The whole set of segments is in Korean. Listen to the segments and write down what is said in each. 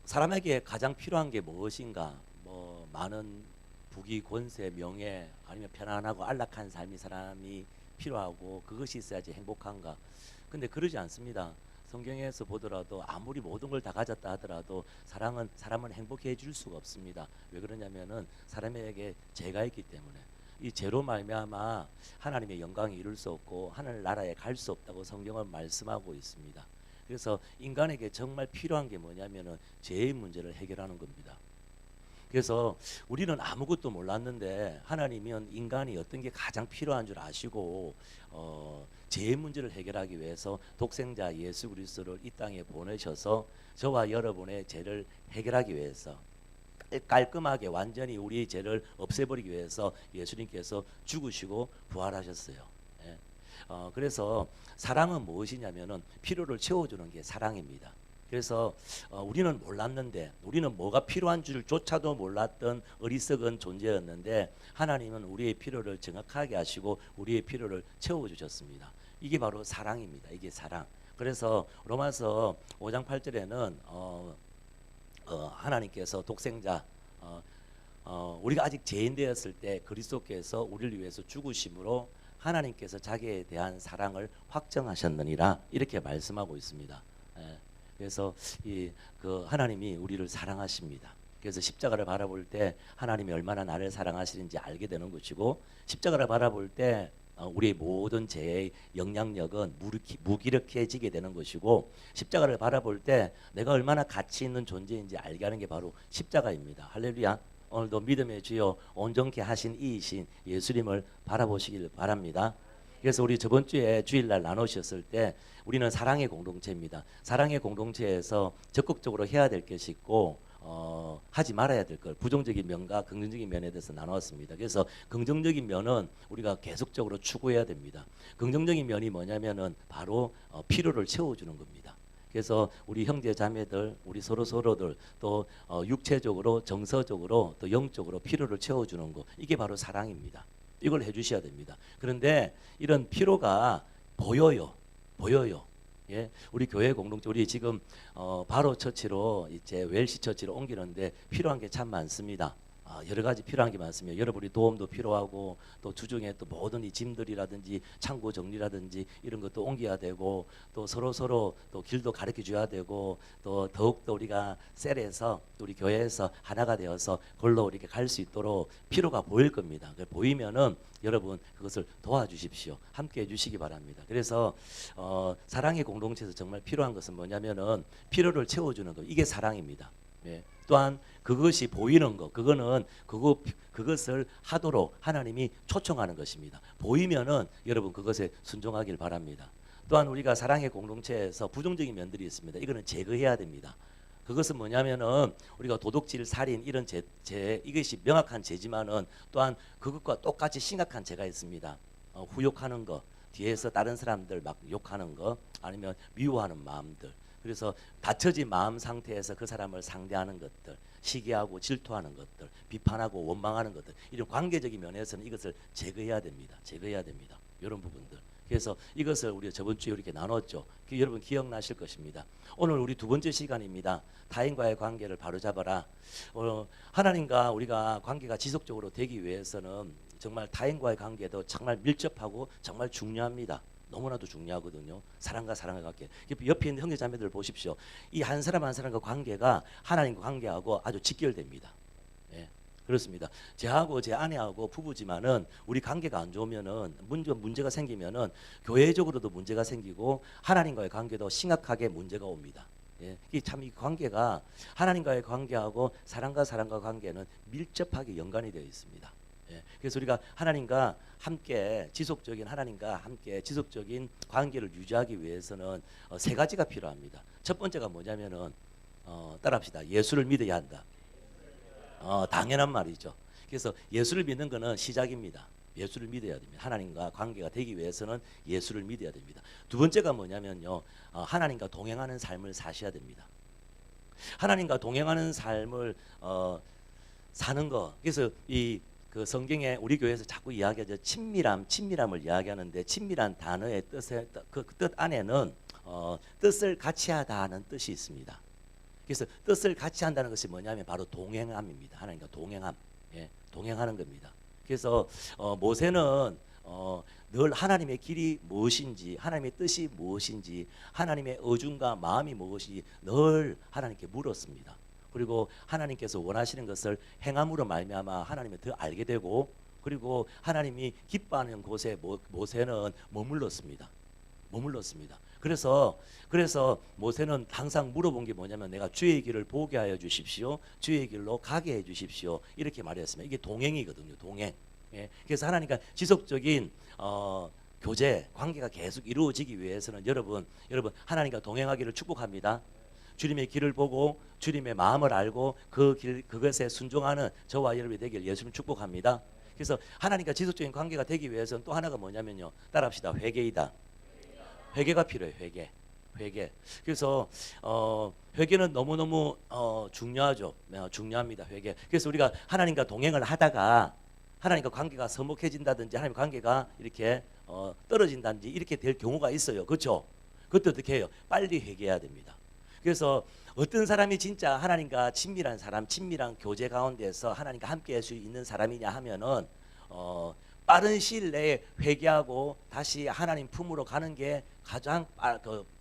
사람에게 가장 필요한 게 무엇인가? 뭐 많은 부귀, 권세, 명예 아니면 편안하고 안락한 삶이 사람이 필요하고 그것이 있어야지 행복한가? 근데 그러지 않습니다. 성경에서 보더라도 아무리 모든 걸 다 가졌다 하더라도 사람은 행복해 줄 수가 없습니다. 왜 그러냐면은 사람에게 죄가 있기 때문에 이 죄로 말미암아 하나님의 영광이 이룰 수 없고 하늘 나라에 갈 수 없다고 성경은 말씀하고 있습니다. 그래서 인간에게 정말 필요한 게 뭐냐면은 죄의 문제를 해결하는 겁니다. 그래서 우리는 아무것도 몰랐는데 하나님은 인간이 어떤 게 가장 필요한 줄 아시고 죄의 문제를 해결하기 위해서 독생자 예수 그리스도를 이 땅에 보내셔서 저와 여러분의 죄를 해결하기 위해서 깔끔하게 완전히 우리의 죄를 없애버리기 위해서 예수님께서 죽으시고 부활하셨어요. 예. 그래서 사랑은 무엇이냐면은 필요를 채워주는 게 사랑입니다. 그래서 우리는 몰랐는데 우리는 뭐가 필요한 줄조차도 몰랐던 어리석은 존재였는데 하나님은 우리의 필요를 정확하게 하시고 우리의 필요를 채워주셨습니다. 이게 바로 사랑입니다. 이게 사랑. 그래서 로마서 5장 8절에는 하나님께서 독생자 우리가 아직 죄인 되었을 때 그리스도께서 우리를 위해서 죽으심으로 하나님께서 자기에 대한 사랑을 확정하셨느니라 이렇게 말씀하고 있습니다. 예. 그래서 그 하나님이 우리를 사랑하십니다. 그래서 십자가를 바라볼 때 하나님이 얼마나 나를 사랑하시는지 알게 되는 것이고 십자가를 바라볼 때 우리의 모든 죄의 영향력은 무기력해지게 되는 것이고 십자가를 바라볼 때 내가 얼마나 가치 있는 존재인지 알게 하는 게 바로 십자가입니다. 할렐루야. 오늘도 믿음의 주여 온전케 하신 이이신 예수님을 바라보시길 바랍니다. 그래서 우리 저번 주에 주일날 나누셨을 때 우리는 사랑의 공동체입니다. 사랑의 공동체에서 적극적으로 해야 될 것이 있고 하지 말아야 될 것, 부정적인 면과 긍정적인 면에 대해서 나누었습니다. 그래서 긍정적인 면은 우리가 계속적으로 추구해야 됩니다. 긍정적인 면이 뭐냐면은 바로 필요를 채워주는 겁니다. 그래서 우리 형제 자매들, 우리 서로들 또 육체적으로, 정서적으로 또 영적으로 필요를 채워주는 거, 이게 바로 사랑입니다. 이걸 해주셔야 됩니다. 그런데 이런 필요가 보여요. 예, 우리 교회 공동체, 우리 지금 바로 처치로 이제 웰시 처치로 옮기는데 필요한 게 참 많습니다. 여러 가지 필요한 게 많습니다. 여러분이 도움도 필요하고 또 주중에 또 모든 이 짐들이라든지 창고 정리라든지 이런 것도 옮겨야 되고 또 서로 또 길도 가르쳐 줘야 되고 또 더욱더 우리가 셀에서 우리 교회에서 하나가 되어서 걸로 이렇게 갈 수 있도록 필요가 보일 겁니다. 보이면은 여러분 그것을 도와주십시오. 함께 해주시기 바랍니다. 그래서 사랑의 공동체에서 정말 필요한 것은 뭐냐면은 필요를 채워주는 것, 이게 사랑입니다. 예. 또한 그것이 보이는 것, 그것을 하도록 하나님이 초청하는 것입니다. 보이면은 여러분 그것에 순종하길 바랍니다. 또한 우리가 사랑의 공동체에서 부정적인 면들이 있습니다. 이거는 제거해야 됩니다. 그것은 뭐냐면은 우리가 도둑질, 살인 이런 죄 이것이 명확한 죄지만은 또한 그것과 똑같이 심각한 죄가 있습니다. 후욕하는 것, 뒤에서 다른 사람들 막 욕하는 것, 아니면 미워하는 마음들. 그래서 닫혀진 마음 상태에서 그 사람을 상대하는 것들, 시기하고 질투하는 것들, 비판하고 원망하는 것들, 이런 관계적인 면에서는 이것을 제거해야 됩니다. 이런 부분들. 그래서 이것을 우리가 저번 주에 이렇게 나눴죠. 여러분 기억나실 것입니다. 오늘 우리 두 번째 시간입니다. 타인과의 관계를 바로잡아라. 하나님과 우리가 관계가 지속적으로 되기 위해서는 정말 타인과의 관계도 정말 밀접하고 정말 중요합니다. 너무나도 중요하거든요. 사랑과 사랑의 관계. 옆에 있는 형제 자매들 보십시오. 이 한 사람 한 사람과 관계가 하나님과 관계하고 아주 직결됩니다. 예, 그렇습니다. 제하고 제 아내하고 부부지만은 우리 관계가 안 좋으면은 문제가 생기면은 교회적으로도 문제가 생기고 하나님과의 관계도 심각하게 문제가 옵니다. 예, 참 이 관계가 하나님과의 관계하고 사랑과 관계는 밀접하게 연관이 되어 있습니다. 예, 그래서 우리가 하나님과 함께 지속적인 관계를 유지하기 위해서는 세 가지가 필요합니다. 첫 번째가 뭐냐면은 따라합시다. 예수를 믿어야 한다. 당연한 말이죠. 그래서 예수를 믿는 것은 시작입니다. 예수를 믿어야 됩니다. 하나님과 관계가 되기 위해서는 예수를 믿어야 됩니다. 두 번째가 뭐냐면요, 하나님과 동행하는 삶을 사셔야 됩니다. 하나님과 동행하는 삶을 사는 거. 그래서 그 성경에 우리 교회에서 자꾸 이야기하죠. 친밀함을 이야기하는데 친밀한 단어의 뜻 안에는 뜻을 같이 하다는 뜻이 있습니다. 그래서 뜻을 같이 한다는 것이 뭐냐면 바로 동행함입니다. 하나님과 동행함, 예, 동행하는 겁니다. 그래서 모세는 늘 하나님의 길이 무엇인지, 하나님의 뜻이 무엇인지, 하나님의 의중과 마음이 무엇인지 늘 하나님께 물었습니다. 그리고 하나님께서 원하시는 것을 행함으로 말미암아 하나님을 더 알게 되고, 그리고 하나님이 기뻐하는 곳에 모세는 머물렀습니다. 그래서 모세는 항상 물어본 게 뭐냐면 내가 주의 길을 보게 하여 주십시오. 주의 길로 가게 해 주십시오. 이렇게 말했습니다. 이게 동행이거든요. 동행. 예. 그래서 하나님과 지속적인 교제, 관계가 계속 이루어지기 위해서는 여러분 하나님과 동행하기를 축복합니다. 주님의 길을 보고 주님의 마음을 알고 그것에 순종하는 저와 여러분이 되길 예수님 축복합니다. 그래서 하나님과 지속적인 관계가 되기 위해서는 또 하나가 뭐냐면요. 따라합시다. 회개이다. 회개가 필요해요. 회개. 그래서 회개는 너무너무 중요하죠. 중요합니다. 회개. 그래서 우리가 하나님과 동행을 하다가 하나님과 관계가 서먹해진다든지 하나님 관계가 이렇게 떨어진다든지 이렇게 될 경우가 있어요. 그렇죠? 그때 어떻게 해요? 빨리 회개해야 됩니다. 그래서 어떤 사람이 진짜 하나님과 친밀한 사람, 친밀한 교제 가운데서 하나님과 함께 할 수 있는 사람이냐 하면은 빠른 시일 내에 회개하고 다시 하나님 품으로 가는 게 가장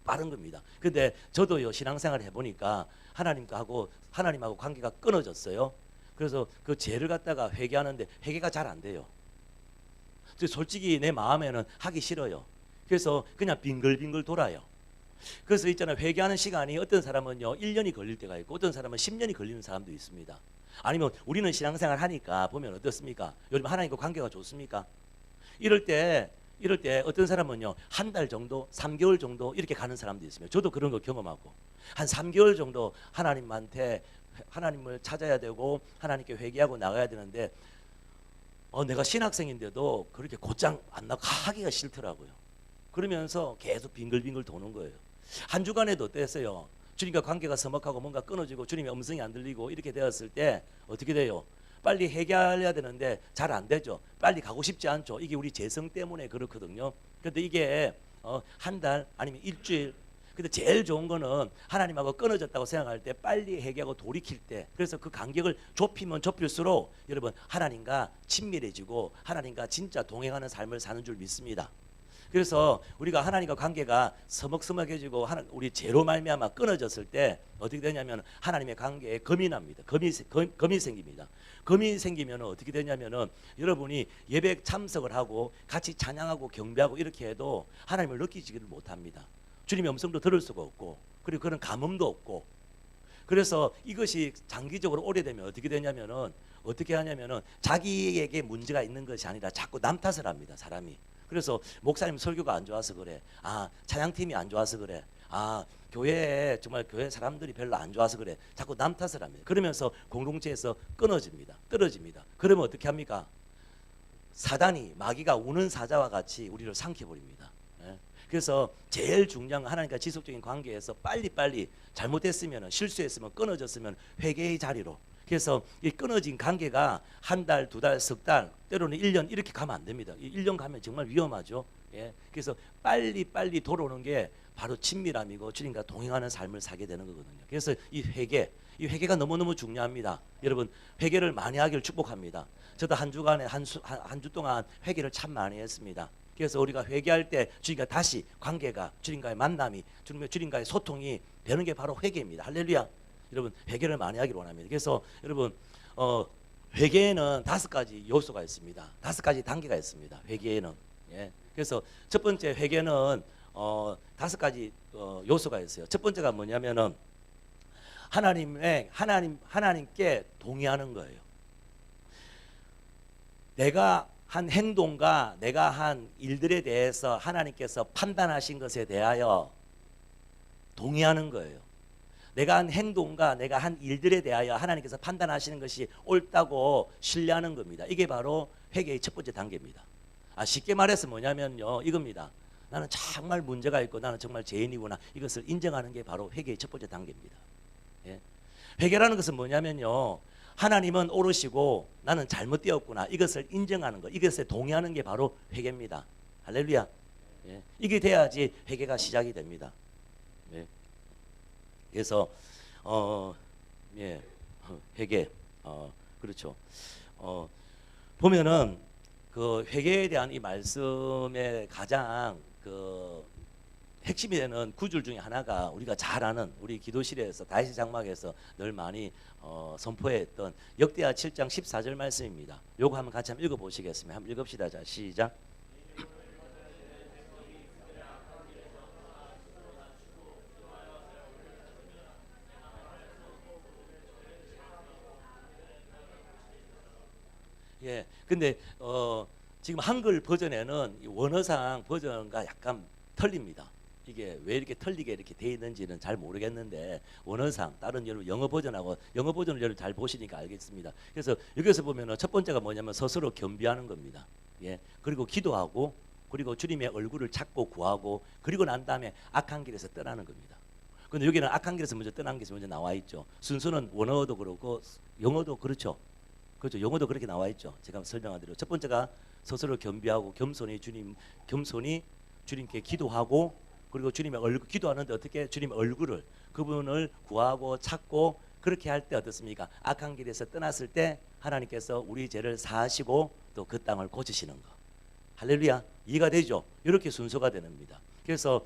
빠른 겁니다. 근데 저도요 신앙생활 해보니까 하나님하고 관계가 끊어졌어요. 그래서 그 죄를 갖다가 회개하는데 회개가 잘 안 돼요. 솔직히 내 마음에는 하기 싫어요. 그래서 그냥 빙글빙글 돌아요. 그래서 있잖아요. 회개하는 시간이 어떤 사람은요 1년이 걸릴 때가 있고 어떤 사람은 10년이 걸리는 사람도 있습니다. 아니면 우리는 신앙생활 하니까 보면 어떻습니까? 요즘 하나님과 관계가 좋습니까? 이럴 때 어떤 사람은요 한 달 정도, 3개월 정도 이렇게 가는 사람도 있습니다. 저도 그런 거 경험하고 한 3개월 정도 하나님을 찾아야 되고 하나님께 회개하고 나가야 되는데 내가 신학생인데도 그렇게 곧장 안 나가 하기가 싫더라고요. 그러면서 계속 빙글빙글 도는 거예요. 한 주간에도 어땠어요? 주님과 관계가 서먹하고 뭔가 끊어지고 주님의 음성이 안 들리고 이렇게 되었을 때 어떻게 돼요? 빨리 해결해야 되는데 잘 안 되죠. 빨리 가고 싶지 않죠. 이게 우리 재성 때문에 그렇거든요. 그런데 이게 한 달 아니면 일주일. 근데 제일 좋은 거는 하나님하고 끊어졌다고 생각할 때 빨리 회개하고 돌이킬 때, 그래서 그 간격을 좁히면 좁힐수록 여러분 하나님과 친밀해지고 하나님과 진짜 동행하는 삶을 사는 줄 믿습니다. 그래서 우리가 하나님과 관계가 서먹서먹해지고 우리 죄로 말미암아 끊어졌을 때 어떻게 되냐면 하나님의 관계에 금이 납니다. 금이 생깁니다. 금이 생기면 어떻게 되냐면은 여러분이 예배 참석을 하고 같이 찬양하고 경배하고 이렇게 해도 하나님을 느끼지를 못합니다. 주님의 음성도 들을 수가 없고 그리고 그런 감흥도 없고, 그래서 이것이 장기적으로 오래되면 어떻게 되냐면은 어떻게 하냐면은 자기에게 문제가 있는 것이 아니라 자꾸 남 탓을 합니다. 사람이. 그래서 목사님 설교가 안 좋아서 그래. 찬양팀이 안 좋아서 그래. 교회에 정말 교회 사람들이 별로 안 좋아서 그래. 자꾸 남 탓을 합니다. 그러면서 공동체에서 끊어집니다. 떨어집니다. 그러면 어떻게 합니까? 사단이 마귀가 우는 사자와 같이 우리를 삼켜버립니다. 그래서 제일 중요한 건 하나님과 지속적인 관계에서 빨리빨리 잘못했으면 실수했으면 끊어졌으면 회개의 자리로. 그래서 이 끊어진 관계가 한 달, 두 달, 석 달, 때로는 1년 이렇게 가면 안 됩니다. 1년 가면 정말 위험하죠. 그래서 빨리 돌아오는 게 바로 친밀함이고 주님과 동행하는 삶을 살게 되는 거거든요. 그래서 이 회개가 너무너무 중요합니다. 여러분 회개를 많이 하기를 축복합니다. 저도 한 주간에 한 주 동안 회개를 참 많이 했습니다. 그래서 우리가 회개할 때 주님과 다시 관계가, 주님과의 만남이, 주님과의 소통이 되는 게 바로 회개입니다. 할렐루야. 여러분 회개를 많이 하기를 원합니다. 그래서 여러분 회개에는 5가지 요소가 있습니다. 5가지 단계가 있습니다. 회개에는. 그래서 첫 번째 회개는 5가지 요소가 있어요. 첫 번째가 뭐냐면은 하나님께 동의하는 거예요. 내가 한 행동과 내가 한 일들에 대해서 하나님께서 판단하신 것에 대하여 동의하는 거예요. 내가 한 행동과 내가 한 일들에 대하여 하나님께서 판단하시는 것이 옳다고 신뢰하는 겁니다. 이게 바로 회개의 첫 번째 단계입니다. 쉽게 말해서 뭐냐면요, 이겁니다. 나는 정말 문제가 있고 나는 정말 죄인이구나, 이것을 인정하는 게 바로 회개의 첫 번째 단계입니다. 회개라는 것은 뭐냐면요, 하나님은 옳으시고 나는 잘못되었구나, 이것을 인정하는 것, 이것에 동의하는 게 바로 회개입니다. 할렐루야. 이게 돼야지 회개가 시작이 됩니다. 그래서 어, 예, 회개, 그렇죠. 어, 보면은 그 회개에 대한 이 말씀의 가장 그 핵심이 되는 구절 중에 하나가 우리가 잘 아는 우리 기도실에서 다윗의 장막에서 늘 많이 선포했던 역대하 7장 14절 말씀입니다. 요거 한번 같이 한번 읽어보시겠습니다. 한번 읽읍시다. 자, 시작. 예, 근데 지금 한글 버전에는 이 원어상 버전과 약간 틀립니다. 이게 왜 이렇게 틀리게 이렇게 돼 있는지는 잘 모르겠는데 원어상 다른 여러분 영어 버전하고 영어 버전을 여러분 잘 보시니까 알겠습니다. 그래서 여기서 보면은 첫 번째가 뭐냐면 스스로 겸비하는 겁니다. 예, 그리고 기도하고 그리고 주님의 얼굴을 찾고 구하고 그리고 난 다음에 악한 길에서 떠나는 겁니다. 근데 여기는 악한 길에서 먼저 떠나는 게 먼저 나와 있죠. 순서는 원어도 그렇고 영어도 그렇죠. 그렇죠. 영어도 그렇게 나와 있죠. 제가 설명한 대로 첫 번째가 스스로 겸비하고 겸손히 주님께 기도하고 그리고 주님의 얼굴 기도하는데 어떻게 주님의 얼굴을 그분을 구하고 찾고 그렇게 할 때 어떻습니까? 악한 길에서 떠났을 때 하나님께서 우리 죄를 사하시고 또 그 땅을 고치시는 거. 할렐루야. 이해가 되죠? 이렇게 순서가 됩니다. 그래서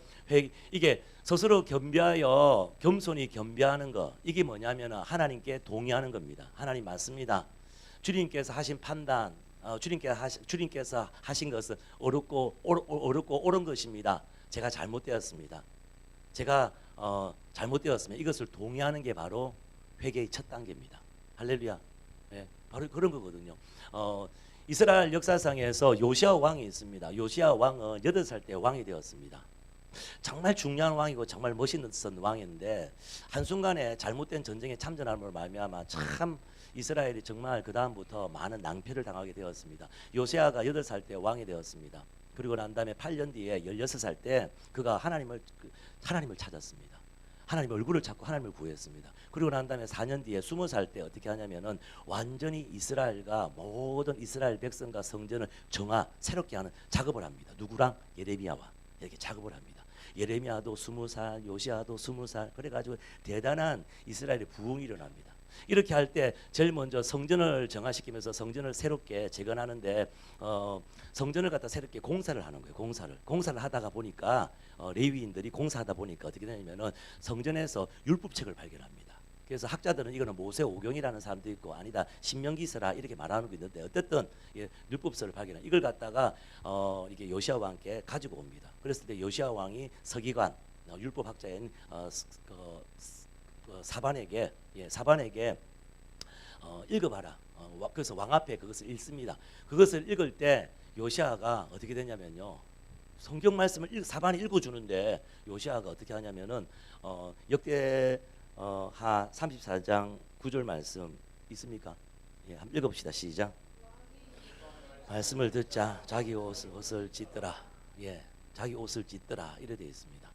이게 스스로 겸비하여 겸손히 겸비하는 거 이게 뭐냐면 하나님께 동의하는 겁니다. 하나님 맞습니다. 주님께서 하신 판단, 주님께서 하신 것은 어렵고 옳은 것입니다. 제가 잘못되었습니다. 제가 잘못되었습니다. 이것을 동의하는 게 바로 회개의 첫 단계입니다. 할렐루야. 네, 바로 그런 거거든요. 이스라엘 역사상에서 요시아 왕이 있습니다. 요시아 왕은 8살 때 왕이 되었습니다. 정말 중요한 왕이고 정말 멋있는 왕인데 한순간에 잘못된 전쟁에 참전함으로 말미암아 참 이스라엘이 정말 그 다음부터 많은 낭패를 당하게 되었습니다. 요시아가 8살 때 왕이 되었습니다. 그리고 난 다음에 8년 뒤에 16살 때 그가 하나님을 찾았습니다. 하나님의 얼굴을 찾고 하나님을 구했습니다. 그리고 난 다음에 4년 뒤에 20살 때 어떻게 하냐면은 완전히 이스라엘과 모든 이스라엘 백성과 성전을 새롭게 하는 작업을 합니다. 누구랑? 예레미야와 이렇게 작업을 합니다. 예레미야도 20살, 요시아도 20살 그래가지고 대단한 이스라엘의 부흥이 일어납니다. 이렇게 할 때 제일 먼저 성전을 정화시키면서 성전을 새롭게 재건하는데 성전을 갖다 새롭게 공사를 하는 거예요. 공사를 하다가 보니까 레위인들이 공사하다 보니까 어떻게 되냐면은 성전에서 율법책을 발견합니다. 그래서 학자들은 이거는 모세오경이라는 사람도 있고 아니다 신명기서라 이렇게 말하는 게 있는데 어쨌든 율법서를 발견한 이걸 갖다가 이게 요시아 왕께 가지고 옵니다. 그랬을 때 요시아 왕이 서기관 율법학자인 사반에게 읽어봐라. 그래서 왕 앞에 그것을 읽습니다. 그것을 읽을 때 요시아가 어떻게 되냐면요. 성경 말씀을 사반이 읽어주는데 요시아가 어떻게 하냐면은 역대하 34장 9절 말씀 있습니까? 예, 한번 읽어봅시다. 시작. 말씀을 듣자 자기 옷을 찢더라. 예, 자기 옷을 찢더라. 이래 되어 있습니다.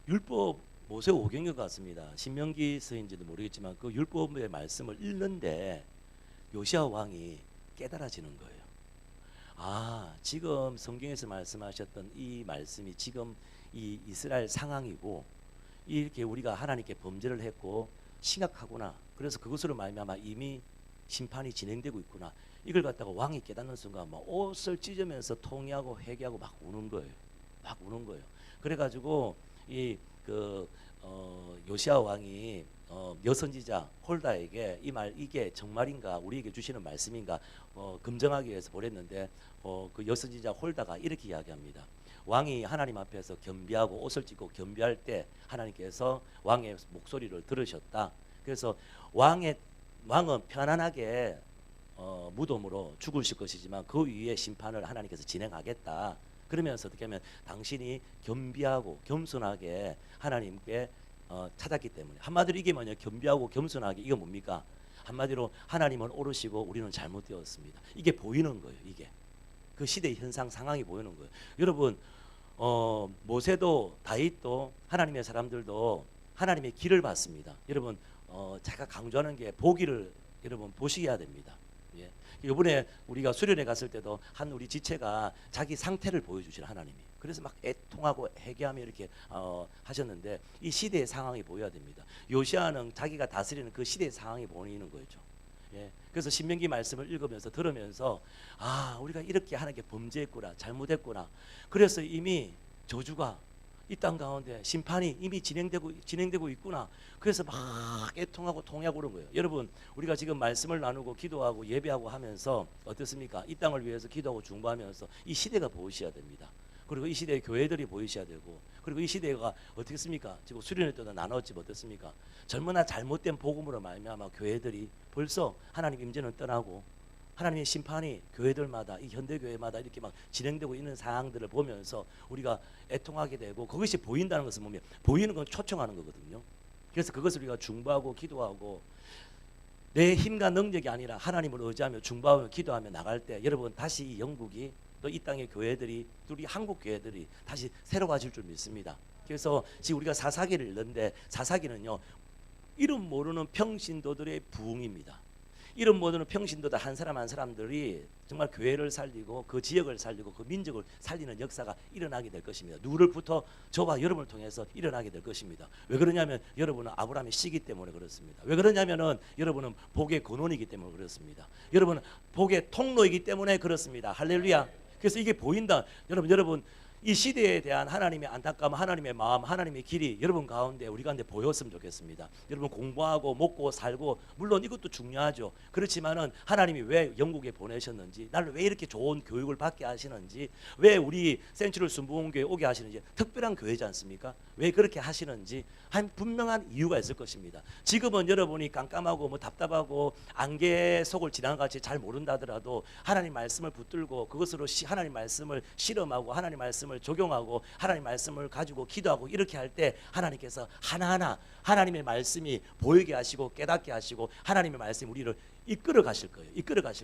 율법 모세오경인 것 같습니다. 신명기서인지도 모르겠지만 그 율법의 말씀을 읽는데 요시아 왕이 깨달아지는 거예요. 아, 지금 성경에서 말씀하셨던 이 말씀이 지금 이 이스라엘 상황이고 이렇게 우리가 하나님께 범죄를 했고 심각하구나. 그래서 그것으로 말미암아 이미 심판이 진행되고 있구나. 이걸 갖다가 왕이 깨닫는 순간 막 옷을 찢으면서 통회하고 회개하고 막 우는 거예요. 막 우는 거예요. 그래가지고 요시아 왕이 여선지자 홀다에게 이게 정말인가 우리에게 주시는 말씀인가 검증하기 위해서 보냈는데 그 여선지자 홀다가 이렇게 이야기합니다. 왕이 하나님 앞에서 겸비하고 옷을 찢고 겸비할 때 하나님께서 왕의 목소리를 들으셨다. 그래서 왕은 편안하게 무덤으로 죽으실 것이지만 그 위에 심판을 하나님께서 진행하겠다. 그러면서 어떻게 하면 당신이 겸비하고 겸손하게 하나님께 찾았기 때문에 한마디로 이게 뭐냐 겸비하고 겸손하게 이게 뭡니까? 한마디로 하나님은 옳으시고 우리는 잘못되었습니다. 이게 보이는 거예요. 이게 그 시대의 현상 상황이 보이는 거예요. 여러분 모세도 다윗도 하나님의 사람들도 하나님의 길을 봤습니다. 여러분 제가 강조하는 게 보기를 여러분 보시셔야 됩니다. 예. 이번에 우리가 수련회 갔을 때도 한 우리 지체가 자기 상태를 보여주시는 하나님이 그래서 막 애통하고 회개하며 이렇게 하셨는데 이 시대의 상황이 보여야 됩니다. 요시아는 자기가 다스리는 그 시대의 상황이 보이는 거죠. 예. 그래서 신명기 말씀을 읽으면서 들으면서 아, 우리가 이렇게 하나님께 범죄했구나, 잘못했구나. 그래서 이미 저주가 이 땅 가운데 심판이 이미 진행되고 있구나. 그래서 막 애통하고 통회하고 그런 거예요. 여러분, 우리가 지금 말씀을 나누고 기도하고 예배하고 하면서 어떻습니까? 이 땅을 위해서 기도하고 중보하면서 이 시대가 보이셔야 됩니다. 그리고 이 시대의 교회들이 보이셔야 되고, 그리고 이 시대가 어떻겠습니까? 지금 수련회 때도 나눴지 어떻습니까? 젊으나 잘못된 복음으로 말미암아 교회들이 벌써 하나님 임재는 떠나고 하나님의 심판이 교회들마다, 이 현대교회마다 이렇게 막 진행되고 있는 상황들을 보면서 우리가 애통하게 되고, 그것이 보인다는 것은 뭐냐? 보이는 건 초청하는 거거든요. 그래서 그것을 우리가 중보하고 기도하고, 내 힘과 능력이 아니라 하나님을 의지하며 중보하며 기도하며 나갈 때, 여러분 다시 이 영국이, 또 이 땅의 교회들이, 또 우리 한국 교회들이 다시 새로워질 줄 믿습니다. 그래서 지금 우리가 사사기를 읽는데, 사사기는요, 이름 모르는 평신도들의 부흥입니다. 이름 모르는 평신도들 한 사람 한 사람들이 정말 교회를 살리고 그 지역을 살리고 그 민족을 살리는 역사가 일어나게 될 것입니다. 누구를부터 저와 여러분을 통해서 일어나게 될 것입니다. 왜 그러냐면 여러분은 아브라함의 씨기 때문에 그렇습니다. 왜 그러냐면은 여러분은 복의 근원이기 때문에 그렇습니다. 여러분은 복의 통로이기 때문에 그렇습니다. 할렐루야. 그래서 이게 보인다. 여러분 이 시대에 대한 하나님의 안타까움, 하나님의 마음, 하나님의 길이 여러분 가운데, 우리 가운데 보였으면 좋겠습니다. 여러분 공부하고 먹고 살고, 물론 이것도 중요하죠. 그렇지만은 하나님이 왜 영국에 보내셨는지, 나를 왜 이렇게 좋은 교육을 받게 하시는지, 왜 우리 센츄럴 순복음교회 오게 하시는지, 특별한 교회지 않습니까? 왜 그렇게 하시는지 한 분명한 이유가 있을 것입니다. 지금은 여러분이 깜깜하고 뭐 답답하고 안개 속을 지나간 같이 잘 모른다 하더라도 하나님 말씀을 붙들고 그것으로 하나님 말씀을 실험하고 하나님 말씀을 적용하고 하나님 말씀을 가지고 기도하고 이렇게 할 때 하나님께서 하나하나 하나님의 말씀이 보이게 하시고 깨닫게 하시고 하나님의 말씀이 우리를 이끌어 가실 거예요.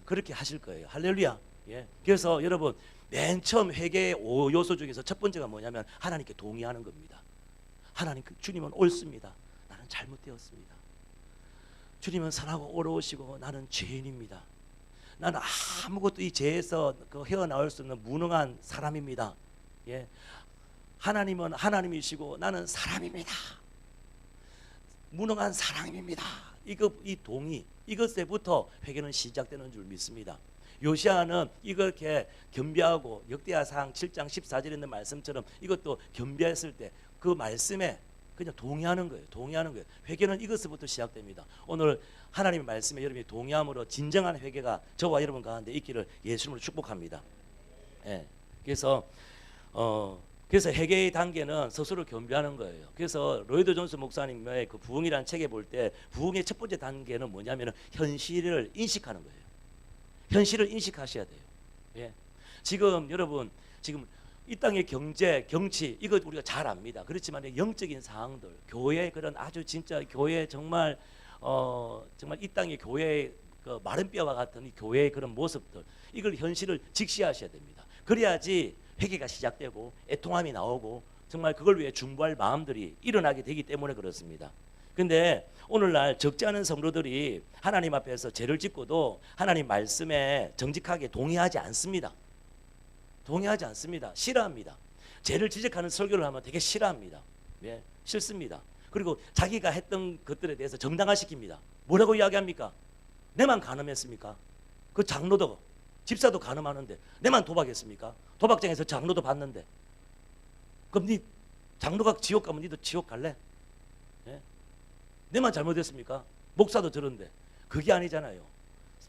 그렇게 하실 거예요. 할렐루야. 예. 그래서 여러분, 맨 처음 회개의 5요소 중에서 첫 번째가 뭐냐면 하나님께 동의하는 겁니다. 하나님, 주님은 옳습니다. 나는 잘못되었습니다. 주님은 선하고 어려우시고 나는 죄인입니다. 나는 아무것도 이 죄에서 헤어나올 수 없는 무능한 사람입니다. 예. 하나님은 하나님이시고 나는 사람입니다. 무능한 사람입니다. 이 동의, 이것에부터 회개는 시작되는 줄 믿습니다. 요시아는 이렇게 겸비하고 역대하상 7장 14절에 있는 말씀처럼 이것도 겸비했을 때 그 말씀에 그냥 동의하는 거예요. 회개는 이것부터 시작됩니다. 오늘 하나님의 말씀에 여러분이 동의함으로 진정한 회개가 저와 여러분 가운데 있기를 예수님으로 축복합니다. 예. 그래서 회개의 단계는 스스로 겸비하는 거예요. 그래서 로이드 존스 목사님의 그 부흥이라는 책에 볼 때 부흥의 첫 번째 단계는 뭐냐면 현실을 인식하는 거예요. 현실을 인식하셔야 돼요. 예. 지금 여러분, 지금 이 땅의 경제, 정치, 이거 우리가 잘 압니다. 그렇지만 영적인 상황들, 교회 그런 아주 진짜 교회 정말 정말 이 땅의 교회의 그 마른 뼈와 같은 이 교회의 그런 모습들, 이걸 현실을 직시하셔야 됩니다. 그래야지 회개가 시작되고 애통함이 나오고 정말 그걸 위해 중보할 마음들이 일어나게 되기 때문에 그렇습니다. 근데 오늘날 적지 않은 성도들이 하나님 앞에서 죄를 짓고도 하나님 말씀에 정직하게 동의하지 않습니다. 싫어합니다. 죄를 지적하는 설교를 하면 되게 싫어합니다. 예, 싫습니다. 그리고 자기가 했던 것들에 대해서 정당화시킵니다. 뭐라고 이야기합니까? 내만 간음했습니까? 그 장로도, 집사도 간음하는데 내만 도박했습니까? 도박장에서 장로도 봤는데, 그럼 네 장로가 지옥 가면 니도 지옥 갈래? 예? 내만 잘못했습니까? 목사도 저런데. 그게 아니잖아요.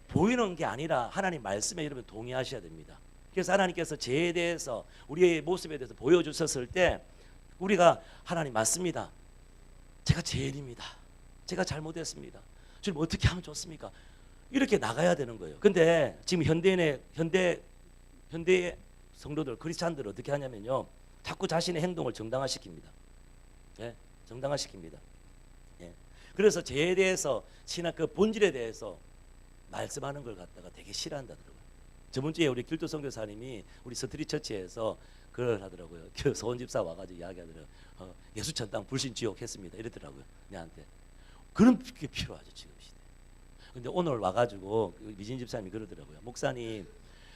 보이는 게 아니라 하나님 말씀에 여러분 동의하셔야 됩니다. 그래서 하나님께서 죄에 대해서, 우리의 모습에 대해서 보여주셨을 때 우리가 하나님 맞습니다. 제가 죄인입니다. 제가 잘못했습니다. 주님 어떻게 하면 좋습니까? 이렇게 나가야 되는 거예요. 근데 지금 현대의 성도들, 크리스찬들 어떻게 하냐면요, 자꾸 자신의 행동을 정당화시킵니다. 예, 정당화시킵니다. 예. 그래서 죄에 대해서, 신학 그 본질에 대해서 말씀하는 걸 갖다가 되게 싫어한다더라고요. 저번 주에 우리 길도 선교사님이 우리 스트릿 처치에서 그걸 하더라고요. 그 소원 집사 와가지고 이야기하더라고요. 예수 천당 불신 지옥 했습니다. 이랬더라고요. 내한테. 그런 게 필요하죠 지금 시대. 근데 오늘 와가지고 미진 집사님이 그러더라고요. 목사님,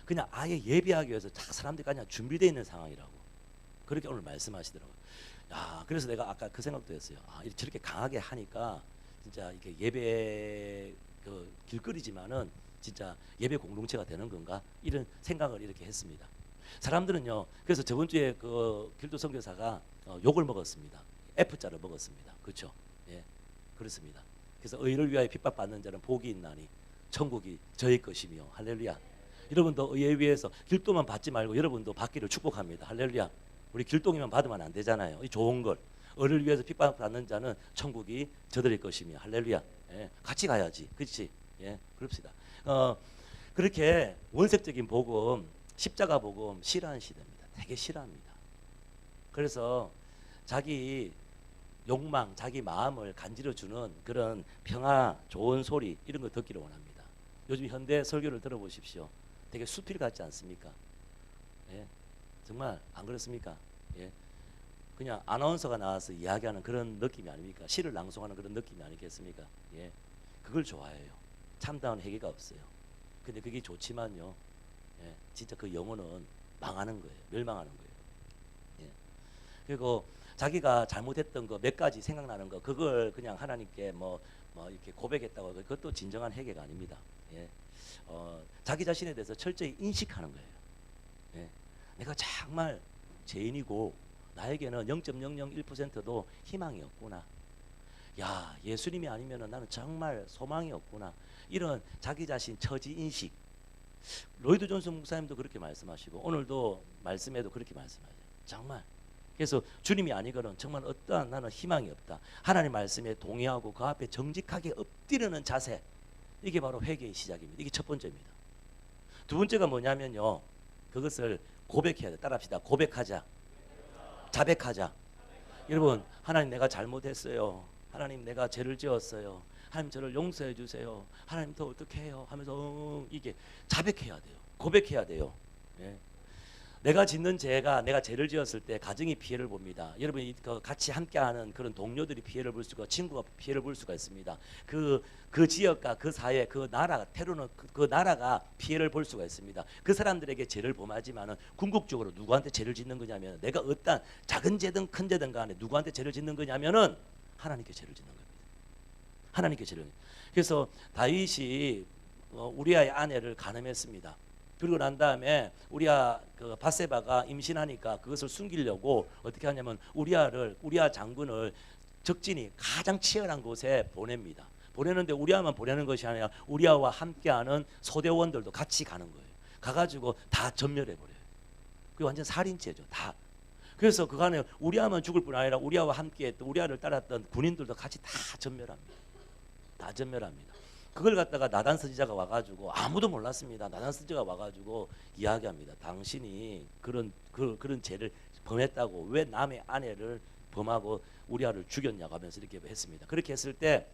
그냥 아예 예배하기 위해서 다 사람들이 그냥 준비되어 있는 상황이라고. 그렇게 오늘 말씀하시더라고요. 야, 그래서 내가 아까 그 생각도 했어요. 아, 저렇게 강하게 하니까 진짜 이게 예배 그 길거리지만은 진짜 예배 공동체가 되는 건가 이런 생각을 이렇게 했습니다. 사람들은요. 그래서 저번 주에 그 길도 선교사가 욕을 먹었습니다. F자를 먹었습니다. 그렇죠? 예, 그렇습니다. 그래서 의를 위하여 핍박받는 자는 복이 있나니 천국이 저의 것이며 할렐루야. 여러분도 의에 위해서 길도만 받지 말고 여러분도 받기를 축복합니다. 할렐루야. 우리 길동이만 받으면 안 되잖아요. 이 좋은 걸. 의를 위해서 핍박받는 자는 천국이 저들의 것이며 할렐루야. 예, 같이 가야지. 그렇지? 예, 그럽시다. 그렇게 원색적인 복음, 십자가 복음 싫어하는 시대입니다. 되게 싫어합니다. 그래서 자기 욕망, 자기 마음을 간지러주는 그런 평화, 좋은 소리 이런 거 듣기를 원합니다. 요즘 현대 설교를 들어보십시오. 되게 수필 같지 않습니까? 예, 정말 안 그렇습니까? 예, 그냥 아나운서가 나와서 이야기하는 그런 느낌이 아닙니까? 시를 낭송하는 그런 느낌이 아니겠습니까? 예, 그걸 좋아해요. 참다운 회개가 없어요. 근데 그게 좋지만요, 예, 진짜 그 영혼은 망하는 거예요. 멸망하는 거예요. 예, 그리고 자기가 잘못했던 거 몇 가지 생각나는 거 그걸 그냥 하나님께 뭐 이렇게 고백했다고 그것도 진정한 회개가 아닙니다. 예, 자기 자신에 대해서 철저히 인식하는 거예요. 예, 내가 정말 죄인이고 나에게는 0.001%도 희망이 없구나. 야, 예수님이 아니면 나는 정말 소망이 없구나. 이런 자기 자신 처지 인식. 로이드 존슨 목사님도 그렇게 말씀하시고 오늘도 말씀에도 그렇게 말씀하세요. 정말. 그래서 주님이 아니거든 정말 어떠한 나는 희망이 없다. 하나님 말씀에 동의하고 그 앞에 정직하게 엎드리는 자세. 이게 바로 회개의 시작입니다. 이게 첫 번째입니다. 두 번째가 뭐냐면요. 그것을 고백해야 돼. 따라합시다. 고백하자. 자백하자. 여러분, 하나님 내가 잘못했어요. 하나님 내가 죄를 지었어요. 하나님 저를 용서해 주세요. 하나님 더 어떻게 해요? 하면서 이게 자백해야 돼요. 고백해야 돼요. 예. 내가 짓는 죄가 내가 죄를 지었을 때 가정이 피해를 봅니다. 여러분이 같이 함께하는 그런 동료들이 피해를 볼 수가 친구가 피해를 볼 수가 있습니다. 그 지역과 그 사회 그 나라 때로는 그 나라가 피해를 볼 수가 있습니다. 그 사람들에게 죄를 범하지만은 궁극적으로 누구한테 죄를 짓는 거냐면 내가 어떤 작은 죄든 큰 죄든 간에 누구한테 죄를 짓는 거냐면은 하나님께 죄를 짓는 겁니다. 하나님께 죄를. 그래서 다윗이 우리아의 아내를 간음했습니다. 그리고 난 다음에 우리아 그 밧세바가 임신하니까 그것을 숨기려고 어떻게 하냐면 우리아 장군을 적진이 가장 치열한 곳에 보냅니다. 보내는데 우리아만 보내는 것이 아니라 우리아와 함께하는 소대원들도 같이 가는 거예요. 가가지고 다 전멸해 버려요. 그게 완전 살인죄죠. 다. 그래서 그간에 우리아만 죽을 뿐 아니라 우리아와 함께했던 우리아를 따랐던 군인들도 같이 다 전멸합니다. 다 전멸합니다. 그걸 갖다가 나단 선지자가 와가지고 아무도 몰랐습니다. 나단 선지자가 와가지고 이야기합니다. 당신이 그런 죄를 범했다고 왜 남의 아내를 범하고 우리아를 죽였냐고 하면서 이렇게 했습니다. 그렇게 했을 때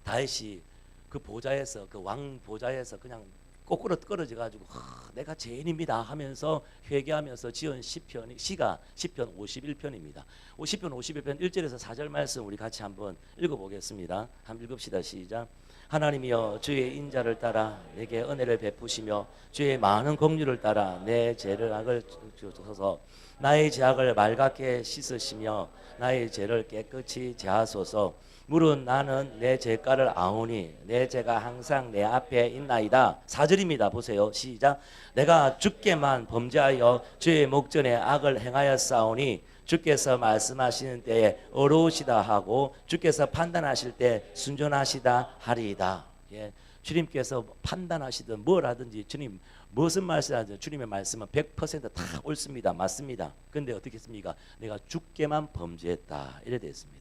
다윗이 그 보좌에서 그 왕 보좌에서 그냥 거꾸로 떨어져 가지고 내가 죄인입니다 하면서 회개하면서 지은 시가 시편 51편입니다. 시편 51편 1절에서 4절 말씀 우리 같이 한번 읽어보겠습니다. 한번 읽읍시다. 시작. 하나님이여 주의 인자를 따라 내게 은혜를 베푸시며 주의 많은 긍휼을 따라 내 죄를 악을 주소서. 나의 죄악을 맑게 씻으시며 나의 죄를 깨끗이 제하소서. 물은 나는 내 죄가를 아오니 내 죄가 항상 내 앞에 있나이다. 4절입니다. 보세요. 시작. 내가 주께만 범죄하여 주의 목전에 악을 행하였사오니 주께서 말씀하시는 때에 어려우시다 하고 주께서 판단하실 때 순전하시다 하리이다. 예, 주님께서 판단하시든 뭘 하든지 주님 무슨 말씀하든 주님의 말씀은 100%다 옳습니다. 맞습니다. 그런데 어떻게 했습니까? 내가 주께만 범죄했다. 이래 됐습니다.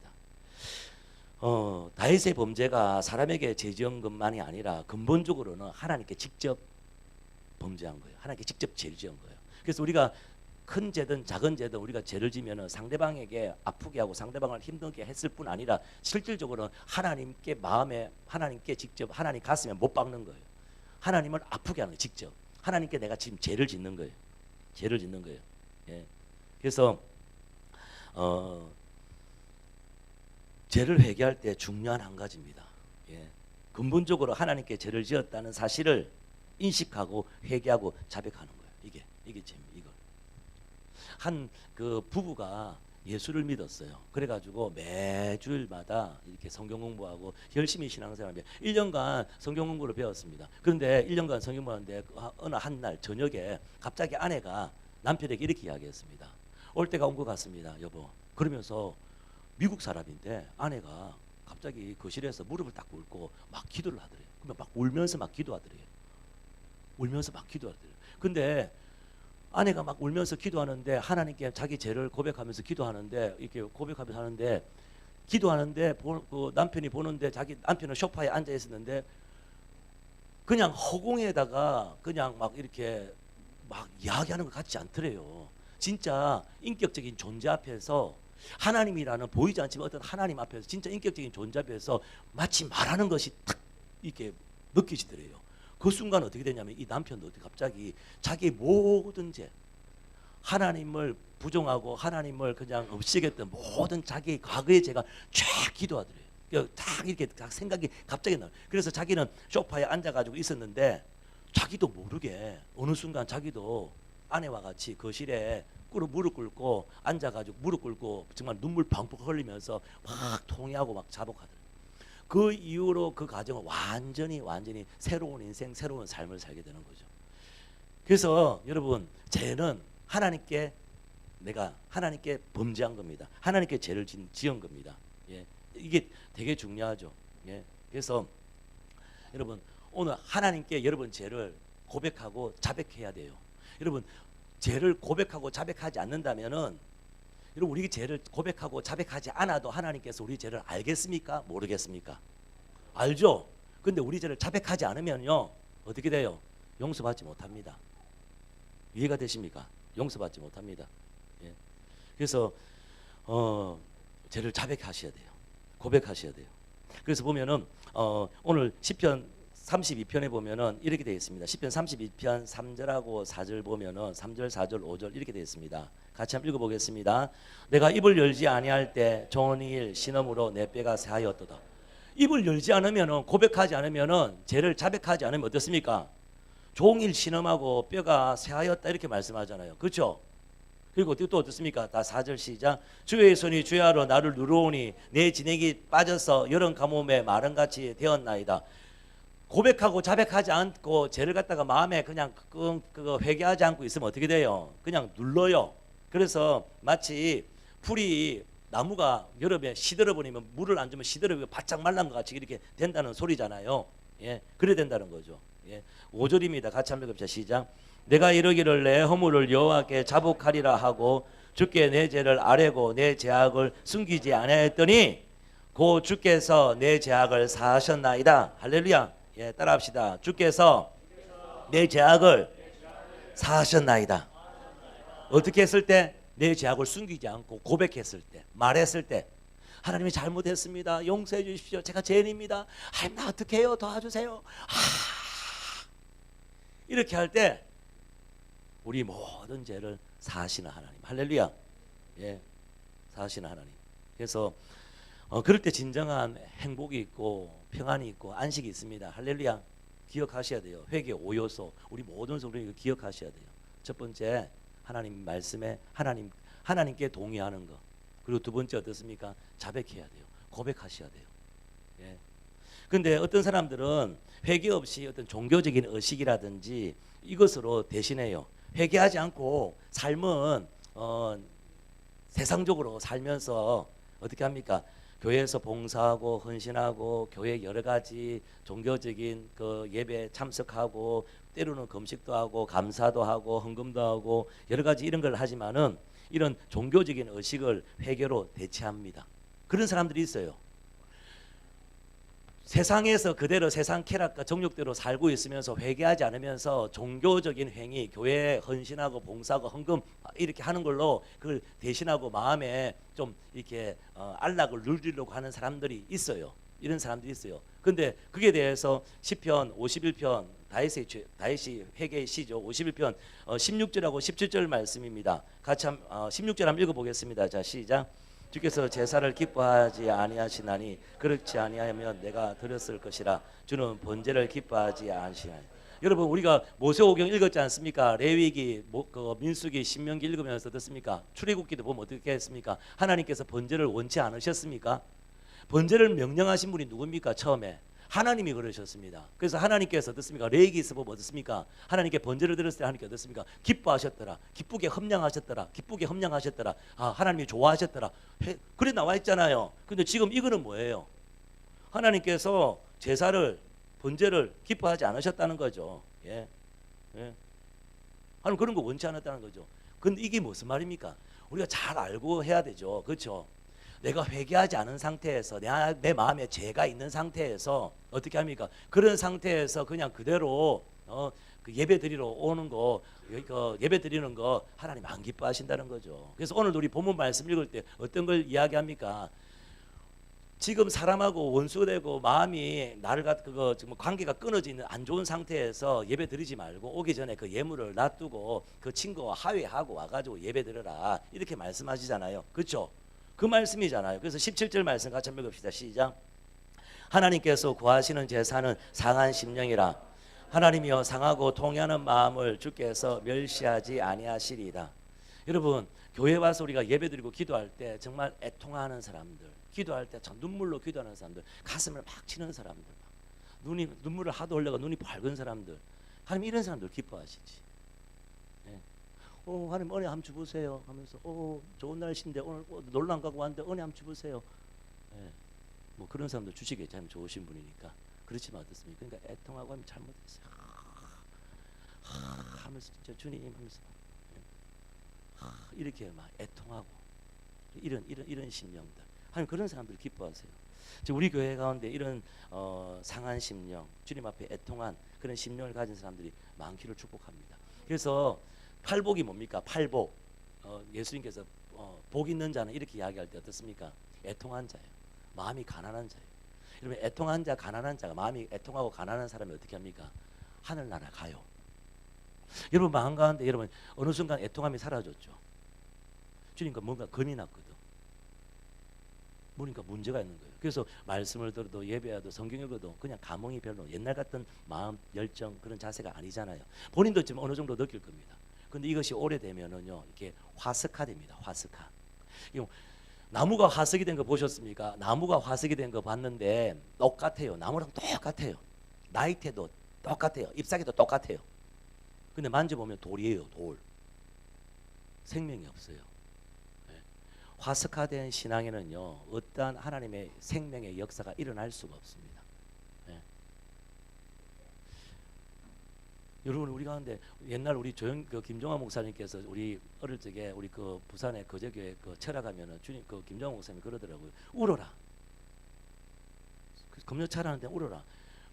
다윗의 범죄가 사람에게 죄 지은 것만이 아니라 근본적으로는 하나님께 직접 범죄한 거예요. 하나님께 직접 죄를 지은 거예요. 그래서 우리가 큰 죄든 작은 죄든 우리가 죄를 지면은 상대방에게 아프게 하고 상대방을 힘들게 했을 뿐 아니라 실질적으로는 하나님께 마음에 하나님께 직접 하나님 가슴에 못 박는 거예요. 하나님을 아프게 하는 거예요. 직접 하나님께 내가 지금 죄를 짓는 거예요. 죄를 짓는 거예요. 예. 그래서 죄를 회개할 때 중요한 한 가지입니다. 예. 근본적으로 하나님께 죄를 지었다는 사실을 인식하고 회개하고 자백하는 거예요. 이게 죄입니다. 이거. 한 그 부부가 예수를 믿었어요. 그래가지고 매주일마다 이렇게 성경 공부하고 열심히 신앙생활을 1년간 성경 공부를 배웠습니다. 그런데 1년간 성경 공부하는데 어느 한 날 저녁에 갑자기 아내가 남편에게 이렇게 이야기했습니다. 올 때가 온 것 같습니다, 여보. 그러면서 미국 사람인데 아내가 갑자기 거실에서 무릎을 딱 꿇고 막 기도를 하더래요. 그러면 막 울면서 막 기도하더래요. 울면서 막 기도하더래요. 근데 아내가 막 울면서 기도하는데 하나님께 자기 죄를 고백하면서 기도하는데 이렇게 고백하면서 하는데 기도하는데 그 남편이 보는데 자기 남편은 소파에 앉아 있었는데 그냥 허공에다가 그냥 막 이렇게 막 이야기하는 것 같지 않더래요. 진짜 인격적인 존재 앞에서 하나님이라는 보이지 않지만 어떤 하나님 앞에서 진짜 인격적인 존재 앞에서 마치 말하는 것이 탁 이렇게 느껴지더래요. 그 순간 어떻게 되냐면 이 남편도 어떻게 갑자기 자기 모든 죄, 하나님을 부정하고 하나님을 그냥 없애겠던 모든 자기 과거의 죄가 쫙 기도하더래요. 딱 이렇게 생각이 갑자기 나요. 그래서 자기는 소파에 앉아가지고 있었는데 자기도 모르게 어느 순간 자기도 아내와 같이 거실에 무릎 꿇고 앉아가지고 무릎 꿇고 정말 눈물 펑펑 흘리면서 막 통회하고 막 자복하더래요. 그 이후로 그 가정은 완전히 새로운 인생, 새로운 삶을 살게 되는 거죠. 그래서 여러분, 죄는 내가 하나님께 범죄한 겁니다. 하나님께 죄를 지은 겁니다. 예, 이게 되게 중요하죠. 예, 그래서 여러분 오늘 하나님께 여러분 죄를 고백하고 자백해야 돼요. 여러분 죄를 고백하고 자백하지 않는다면은 여러분 우리 죄를 고백하고 자백하지 않아도 하나님께서 우리 죄를 알겠습니까? 모르겠습니까? 알죠? 근데 우리 죄를 자백하지 않으면요 어떻게 돼요? 용서받지 못합니다. 이해가 되십니까? 용서받지 못합니다. 예. 그래서 죄를 자백하셔야 돼요. 고백하셔야 돼요. 그래서 보면은 오늘 시편 32편에 보면은 이렇게 되어 있습니다. 시편 32편 3절하고 4절 보면은 3절, 4절, 5절 이렇게 되어 있습니다. 같이 한번 읽어보겠습니다. 내가 입을 열지 아니할 때 종일 신음으로 내 뼈가 새하였도다. 입을 열지 않으면은 고백하지 않으면은 죄를 자백하지 않으면 어떻습니까? 종일 신음하고 뼈가 새하였다 이렇게 말씀하잖아요. 그렇죠? 그리고 또 어떻습니까? 다 4절 시작. 주의 손이 주야로 나를 누르오니 내 진액이 빠져서 여름 가뭄에 마른같이 되었나이다. 고백하고 자백하지 않고 죄를 갖다가 마음에 그냥 그거 회개하지 않고 있으면 어떻게 돼요? 그냥 눌러요. 그래서 마치 풀이 나무가 여름에 시들어버리면 물을 안 주면 시들어버리고 바짝 말란 것 같이 이렇게 된다는 소리잖아요. 예, 그래 된다는 거죠. 예, 5절입니다. 같이 한번 읽읍시다. 시작. 내가 이르기를 내 허물을 여호와께 자복하리라 하고 주께 내 죄를 아뢰고 내 죄악을 숨기지 아니하였더니 고 주께서 내 죄악을 사하셨나이다. 할렐루야. 예, 따라합시다. 주께서 내 죄악을 사하셨나이다. 어떻게 했을 때? 내 죄악을 숨기지 않고 고백했을 때, 말했을 때, 하나님이 잘못했습니다. 용서해 주십시오. 제가 죄인입니다. 하나님 나 어떻게 해요? 도와주세요. 이렇게 할 때 우리 모든 죄를 사하시는 하나님. 할렐루야. 예, 사하시는 하나님. 그래서 그럴 때 진정한 행복이 있고 평안이 있고 안식이 있습니다. 할렐루야. 기억하셔야 돼요. 회개 5요소. 우리 모든 소리 기억하셔야 돼요. 첫 번째, 하나님 말씀에 하나님께 동의하는 거. 그리고 두 번째 어떻습니까? 자백해야 돼요. 고백하셔야 돼요. 예. 근데 어떤 사람들은 회개 없이 어떤 종교적인 의식이라든지 이것으로 대신해요. 회개하지 않고 삶은 세상적으로 살면서 어떻게 합니까? 교회에서 봉사하고 헌신하고 교회 여러 가지 종교적인 그 예배 참석하고 때로는 금식도 하고 감사도 하고 헌금도 하고 여러 가지 이런 걸 하지만은 이런 종교적인 의식을 회개로 대체합니다. 그런 사람들이 있어요. 세상에서 그대로 세상 쾌락과 정욕대로 살고 있으면서 회개하지 않으면서 종교적인 행위, 교회에 헌신하고 봉사하고 헌금 이렇게 하는 걸로 그걸 대신하고 마음에 좀 이렇게 안락을 누리려고 하는 사람들이 있어요. 이런 사람들이 있어요. 근데 그게 대해서 시편 51편 다윗이 회개의 시죠. 51편 16절하고 17절 말씀입니다. 같이 16절 한번 읽어보겠습니다. 자, 시작. 주께서 제사를 기뻐하지 아니하시나니 그렇지 아니하면 내가 드렸을 것이라. 주는 번제를 기뻐하지 아니하시나니 여러분 우리가 모세오경 읽었지 않습니까? 레위기, 그 민수기, 신명기 읽으면서 어떻습니까? 출애굽기도 보면 어떻게 했습니까? 하나님께서 번제를 원치 않으셨습니까? 번제를 명령하신 분이 누굽니까? 처음에 하나님이 그러셨습니다. 그래서 하나님께서 어떻습니까? 레위기에서 보면 어떻습니까? 하나님께 번제를 드렸을 때 하나님께 어떻습니까? 기뻐하셨더라. 기쁘게 험량하셨더라. 기쁘게 험량하셨더라. 아, 하나님이 좋아하셨더라. 그래 나와 있잖아요. 근데 지금 이거는 뭐예요? 하나님께서 제사를 번제를 기뻐하지 않으셨다는 거죠. 예. 예. 하나님 그런 거 원치 않았다는 거죠. 근데 이게 무슨 말입니까? 우리가 잘 알고 해야 되죠. 그렇죠? 내가 회개하지 않은 상태에서 내 마음에 죄가 있는 상태에서 어떻게 합니까? 그런 상태에서 그냥 그대로 그 예배 드리러 오는 거, 예배 드리는 거 하나님 안 기뻐하신다는 거죠. 그래서 오늘 우리 본문 말씀 읽을 때 어떤 걸 이야기합니까? 지금 사람하고 원수되고 마음이 나를 그거 지금 관계가 끊어져 있는 안 좋은 상태에서 예배 드리지 말고 오기 전에 그 예물을 놔두고 그 친구와 화해하고 와가지고 예배 드려라 이렇게 말씀하시잖아요. 그렇죠? 그 말씀이잖아요. 그래서 17절 말씀 같이 한번 읽읍시다. 시작. 하나님께서 구하시는 제사는 상한 심령이라. 하나님이여 상하고 통하는 마음을 주께서 멸시하지 아니하시리이다. 여러분 교회 와서 우리가 예배드리고 기도할 때 정말 애통하는 사람들, 기도할 때 참 눈물로 기도하는 사람들, 가슴을 막 치는 사람들, 눈물을 하도 흘려가 눈이 밝은 사람들, 하나님 이런 사람들 기뻐하시지. 네. 하나님 은혜 한번 주보세요 하면서 좋은 날씨인데 오늘 놀러 안 가고 왔는데 은혜 한번 주보세요. 네. 뭐 그런 사람들 주시겠지. 하나님 좋으신 분이니까. 그렇지만 어떻습니까? 그러니까 애통하고 하면 잘못했어요. 하면서 진짜 주님 하면서 이렇게 막 애통하고 이런 심령들. 하나님 그런 사람들 기뻐하세요. 우리 교회 가운데 이런 상한 심령, 주님 앞에 애통한 그런 심령을 가진 사람들이 많기를 축복합니다. 그래서 팔복이 뭡니까? 팔복. 예수님께서 복 있는 자는 이렇게 이야기할 때 어떻습니까? 애통한 자예요. 마음이 가난한 자예요. 여러분 애통한 자, 가난한 자가 마음이 애통하고 가난한 사람이 어떻게 합니까? 하늘나라 가요. 여러분 마음 가운데 여러분 어느 순간 애통함이 사라졌죠. 주님과 뭔가 금이 났거든. 뭐니까 문제가 있는 거예요. 그래서 말씀을 들어도 예배해도 성경 읽어도 그냥 감흥이 별로 옛날 같은 마음, 열정 그런 자세가 아니잖아요. 본인도 지금 어느 정도 느낄 겁니다. 근데 이것이 오래되면은요 이렇게 화석화됩니다. 화석화. 나무가 화석이 된 거 보셨습니까? 나무가 화석이 된 거 봤는데 똑같아요. 나무랑 똑같아요. 나이테도 똑같아요. 잎사귀도 똑같아요. 근데 만져보면 돌이에요. 돌. 생명이 없어요. 네. 화석화된 신앙에는요 어떠한 하나님의 생명의 역사가 일어날 수가 없습니다. 네. 여러분 우리 가운데 옛날 우리 김종환 목사님께서 우리 어릴 적에 우리 그 부산의 거제교회 그 철학하면은 주님 그 김종환 목사님이 그러더라고요. 울어라. 검역 차라는데 울어라.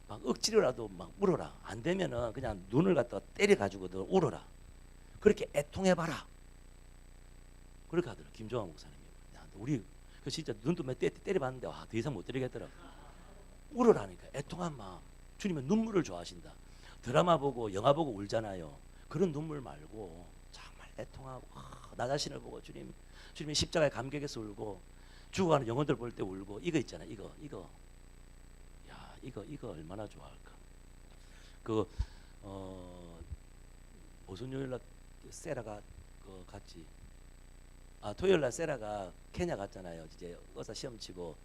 막 억지로라도 막 울어라. 안 되면은 그냥 눈을 갖다가 때려 가지고도 울어라. 그렇게 애통해봐라. 그렇게 하더라고요. 김종환 목사님이. 우리 그 진짜 눈도 몇 대 때려봤는데 와, 더 이상 못 때리겠더라고. 울어라니까. 애통한 마음. 주님은 눈물을 좋아하신다. 드라마 보고 영화 보고 울잖아요. 그런 눈물 말고 정말 애통하고 나 자신을 보고 주님이 십자가에 감격해서 울고 죽어가는 영혼들 볼 때 울고 이거 있잖아요. 이거 얼마나 좋아할까. 무슨 요일날 세라가 갔지. 토요일날 세라가 케냐 갔잖아요. 이제 의사 시험 치고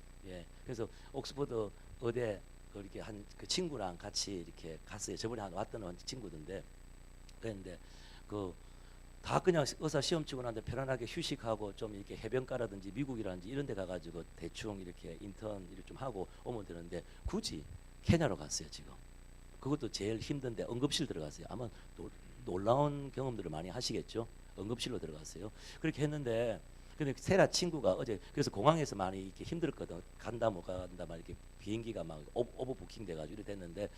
그래서 옥스퍼드 의대 이렇게 한 그 친구랑 같이 이렇게 갔어요. 저번에 왔던 친구던데 그랬는데 다 그냥 의사 시험 치고 나는데 편안하게 휴식하고 좀 이렇게 해변가라든지 미국이라든지 이런 데 가가지고 대충 이렇게 인턴 일을 좀 하고 오면 되는데 굳이 케냐로 갔어요. 지금 그것도 제일 힘든데 응급실 들어갔어요. 아마 놀라운 경험들을 많이 하시겠죠. 응급실로 들어갔어요. 그렇게 했는데 근데 세라 친구가 어제 그래서 공항에서 많이 이렇게 힘들었거든. 간다 못 간다 막 이렇게 비행기가 막 오버부킹 돼가지고 이렇게 됐는데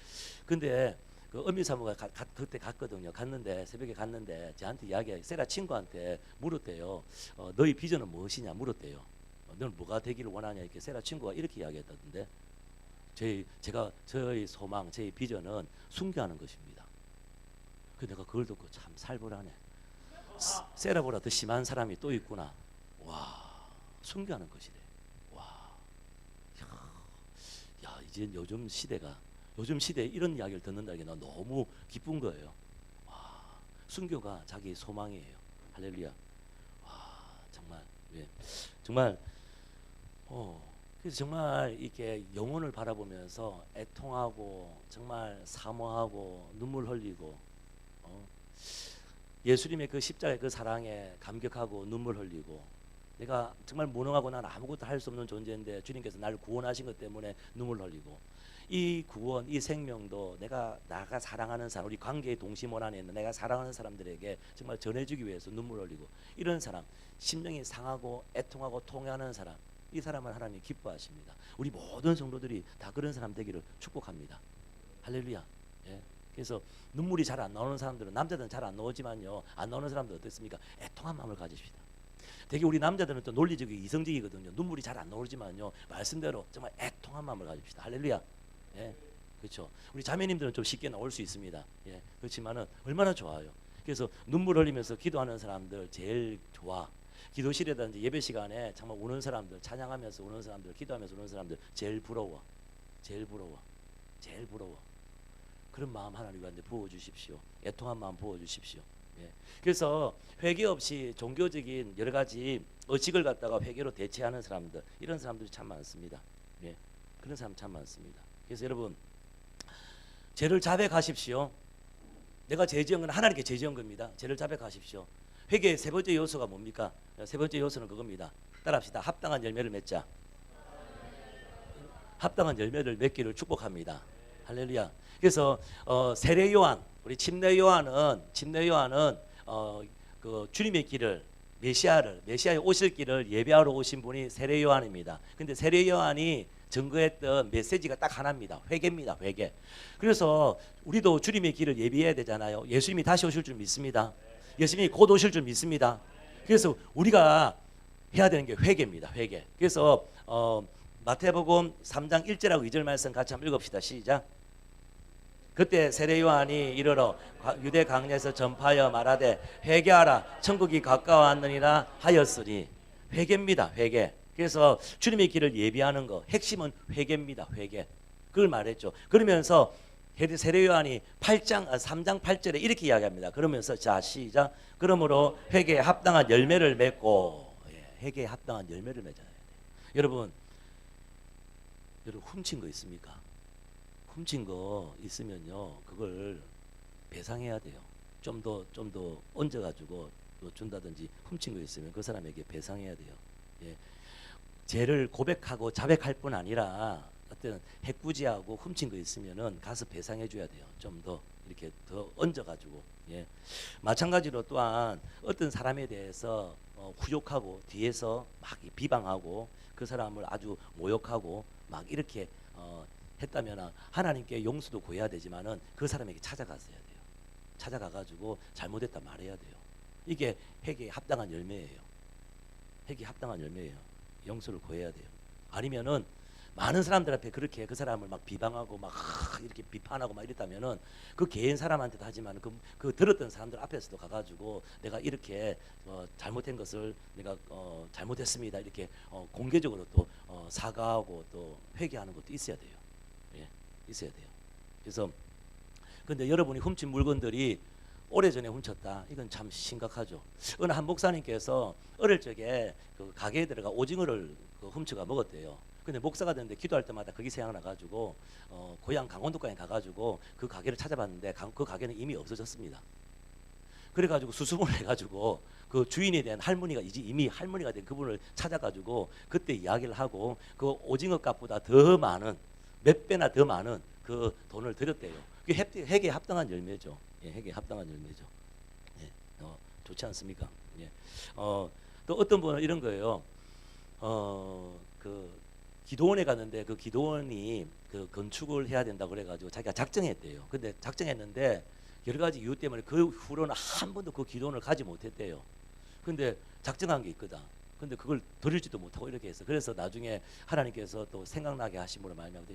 근데 그 어미사무가 그때 갔거든요. 갔는데 새벽에 갔는데 저한테 세라 친구한테 물었대요. 너희 비전은 무엇이냐 물었대요. 너는 뭐가 되기를 원하냐 이렇게 세라 친구가 이렇게 이야기했다던데 저희 소망, 저희 비전은 순교하는 것입니다. 그 내가 그걸 듣고 참 살벌하네. 세라보다 더 심한 사람이 또 있구나. 와, 순교하는 것이래. 와, 야 이제 요즘 시대가 요즘 시대에 이런 이야기를 듣는다는 게 난 너무 기쁜 거예요. 와, 순교가 자기 소망이에요. 할렐루야. 와, 정말, 예, 정말, 그래서 정말 이렇게 영혼을 바라보면서 애통하고 정말 사모하고 눈물 흘리고, 예수님의 그 십자가의 그 사랑에 감격하고 눈물 흘리고, 내가 정말 무능하고 난 아무것도 할 수 없는 존재인데 주님께서 나를 구원하신 것 때문에 눈물 흘리고, 이 구원, 이 생명도 나가 사랑하는 사람, 우리 관계의 동심원 안에 있는 내가 사랑하는 사람들에게 정말 전해주기 위해서 눈물 흘리고, 이런 사람, 심령이 상하고 애통하고 통회하는 사람, 이 사람을 하나님이 기뻐하십니다. 우리 모든 성도들이 다 그런 사람 되기를 축복합니다. 할렐루야. 예. 그래서 눈물이 잘 안 나오는 사람들은, 남자들은 잘 안 나오지만요, 안 나오는 사람들 어떻습니까? 애통한 마음을 가지십시다. 되게 우리 남자들은 또 논리적이고 이성적이거든요. 눈물이 잘 안 나오지만요, 말씀대로 정말 애통한 마음을 가집시다. 할렐루야. 예, 그렇죠. 우리 자매님들은 좀 쉽게 나올 수 있습니다. 예, 그렇지만은 얼마나 좋아요. 그래서 눈물 흘리면서 기도하는 사람들 제일 좋아. 기도실이라든지 예배 시간에 정말 우는 사람들, 찬양하면서 우는 사람들, 기도하면서 우는 사람들 제일 부러워. 제일 부러워. 제일 부러워. 그런 마음 하나님 우리한테 부어 주십시오. 애통한 마음 부어 주십시오. 예. 그래서 회개 없이 종교적인 여러 가지 의식을 갖다가 회개로 대체하는 사람들, 이런 사람들이 참 많습니다. 예. 그런 사람 참 많습니다. 그래서 여러분, 죄를 자백하십시오. 내가 죄 지은 건 하나님께 죄 지은 겁니다. 죄를 자백하십시오. 회개의 세 번째 요소가 뭡니까? 세 번째 요소는 그겁니다. 따라합시다. 합당한 열매를 맺자. 합당한 열매를 맺기를 축복합니다. 할렐루야. 그래서 세례 요한, 우리 침례 요한은 그 주님의 길을, 메시아의 오실 길을 예배하러 오신 분이 세례 요한입니다. 근데 세례 요한이 증거했던 메시지가 딱 하나입니다. 회개입니다. 회개. 그래서 우리도 주님의 길을 예비해야 되잖아요. 예수님이 다시 오실 줄 믿습니다. 예수님이 곧 오실 줄 믿습니다. 그래서 우리가 해야 되는 게 회개입니다. 회개. 그래서 마태복음 3장 1절하고 2절 말씀 같이 한번 읽읍시다. 시작. 그때 세례 요한이 이르러 유대 강야에서 전파하여 말하되 회개하라 천국이 가까워왔느니라 하였으니, 회개입니다. 회개. 그래서 주님의 길을 예비하는 거 핵심은 회개입니다. 회개. 그걸 말했죠. 그러면서 세례 요한이 3장 8절에 이렇게 이야기합니다. 그러면서 자 시작. 그러므로 회개에 합당한 열매를 맺고, 회개에 합당한 열매를 맺어야 돼요. 여러분 훔친 거 있습니까? 훔친 거 있으면요, 그걸 배상해야 돼요. 좀 더 얹어가지고 또 준다든지, 훔친 거 있으면 그 사람에게 배상해야 돼요. 예. 죄를 고백하고 자백할 뿐 아니라 어떤 해꾸지하고 훔친 거 있으면은 가서 배상해 줘야 돼요. 좀 더 이렇게 더 얹어가지고. 예. 마찬가지로 또한 어떤 사람에 대해서 후욕하고 뒤에서 막 비방하고 그 사람을 아주 모욕하고 막 이렇게 했다면 하나님께 용서도 구해야 되지만은 그 사람에게 찾아갔어야 돼요. 찾아가가지고 잘못했다 말해야 돼요. 이게 회개에 합당한 열매예요. 회개에 합당한 열매예요. 용서를 구해야 돼요. 아니면은 많은 사람들 앞에 그렇게 그 사람을 막 비방하고 막 이렇게 비판하고 막 이랬다면은 그 개인 사람한테도 하지만 그 들었던 사람들 앞에서도 가가지고 내가 이렇게 잘못한 것을 내가 잘못했습니다. 이렇게 공개적으로 또 사과하고 또 회개하는 것도 있어야 돼요. 예, 있어야 돼요. 그래서 근데 여러분이 훔친 물건들이 오래전에 훔쳤다. 이건 참 심각하죠. 어느 한 목사님께서 어릴 적에 그 가게에 들어가 오징어를 훔쳐가 먹었대요. 근데 목사가 됐는데 기도할 때마다 그게 생각나가지고 고향 강원도까지 가가지고 그 가게를 찾아봤는데 그 가게는 이미 없어졌습니다. 그래가지고 수습을 해가지고 그 주인에 대한 할머니가 이미 할머니가 된 그분을 찾아가지고 그때 이야기를 하고 그 오징어 값보다 더 많은, 몇 배나 더 많은 그 돈을 드렸대요. 그게 회개에 합당한 열매죠. 예, 회개에 합당한 열매죠. 예, 좋지 않습니까? 예. 또 어떤 분은 이런 거예요. 그 기도원에 갔는데 그 기도원이 그 건축을 해야 된다고 그래가지고 자기가 작정했대요. 근데 작정했는데 여러 가지 이유 때문에 그 후로는 한 번도 그 기도원을 가지 못했대요. 근데 작정한 게 있거든. 근데 그걸 드리지도 못하고 이렇게 해서, 그래서 나중에 하나님께서 또 생각나게 하심으로 말미암아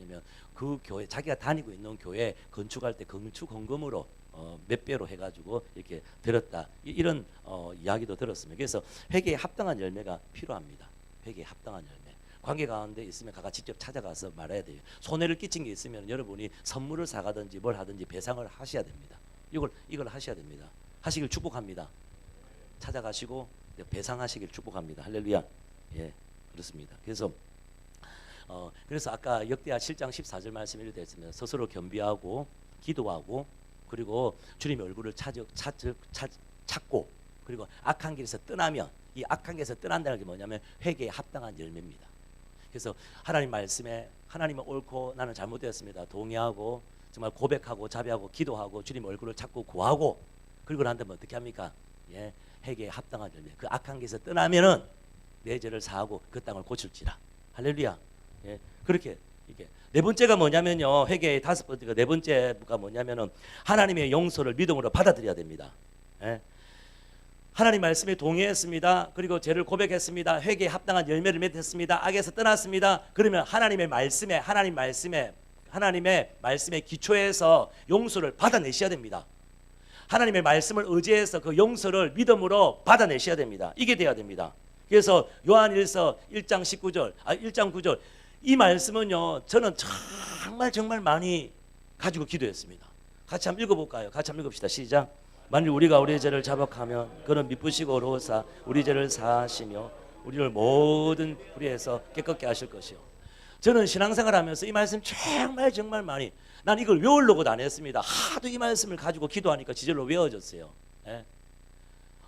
그 교회, 자기가 다니고 있는 교회 건축할 때 건축 헌금으로 몇 배로 해가지고 이렇게 드렸다, 이런 이야기도 들었습니다. 그래서 회개에 합당한 열매가 필요합니다. 회개에 합당한 열매. 관계 가운데 있으면 각각 직접 찾아가서 말해야 돼요. 손해를 끼친 게 있으면 여러분이 선물을 사가든지 뭘 하든지 배상을 하셔야 됩니다. 이걸 하셔야 됩니다. 하시길 축복합니다. 찾아가시고 배상하시길 축복합니다. 할렐루야. 예, 그렇습니다. 그래서 아까 역대하 7장 14절 말씀이 이렇게 되었습니다. 스스로 겸비하고 기도하고 그리고 주님의 얼굴을 찾고 그리고 악한 길에서 떠나면, 이 악한 길에서 떠난다는 게 뭐냐면 회개에 합당한 열매입니다. 그래서 하나님 말씀에 하나님은 옳고 나는 잘못되었습니다 동의하고 정말 고백하고 자비하고 기도하고 주님 얼굴을 찾고 구하고 그리고 난 다음에 어떻게 합니까? 예, 회개에 합당한 열매. 그 악한 길에서 떠나면은 내 죄를 사하고 그 땅을 고칠지라. 할렐루야. 예, 그렇게 이게 네 번째가 뭐냐면요. 회개의 다섯 번째가 네 번째가 뭐냐면은 하나님의 용서를 믿음으로 받아들여야 됩니다. 예. 하나님 말씀에 동의했습니다. 그리고 죄를 고백했습니다. 회개에 합당한 열매를 맺었습니다. 악에서 떠났습니다. 그러면 하나님의 말씀에 기초해서 용서를 받아내셔야 됩니다. 하나님의 말씀을 의지해서 그 용서를 믿음으로 받아내셔야 됩니다. 이게 돼야 됩니다. 그래서 요한일서 1장 9절 이 말씀은요 저는 정말 많이 가지고 기도했습니다. 같이 한번 읽어볼까요? 같이 한번 읽읍시다. 시작. 만일 우리가 우리의 죄를 자복하면 그는 미쁘시고 어로우사 우리 죄를 사하시며 우리를 모든 불의에서 깨끗게 하실 것이요. 저는 신앙생활하면서 이 말씀 정말 많이, 난 이걸 외우려고도 안 했습니다. 하도 이 말씀을 가지고 기도하니까 지절로 외워졌어요. 예?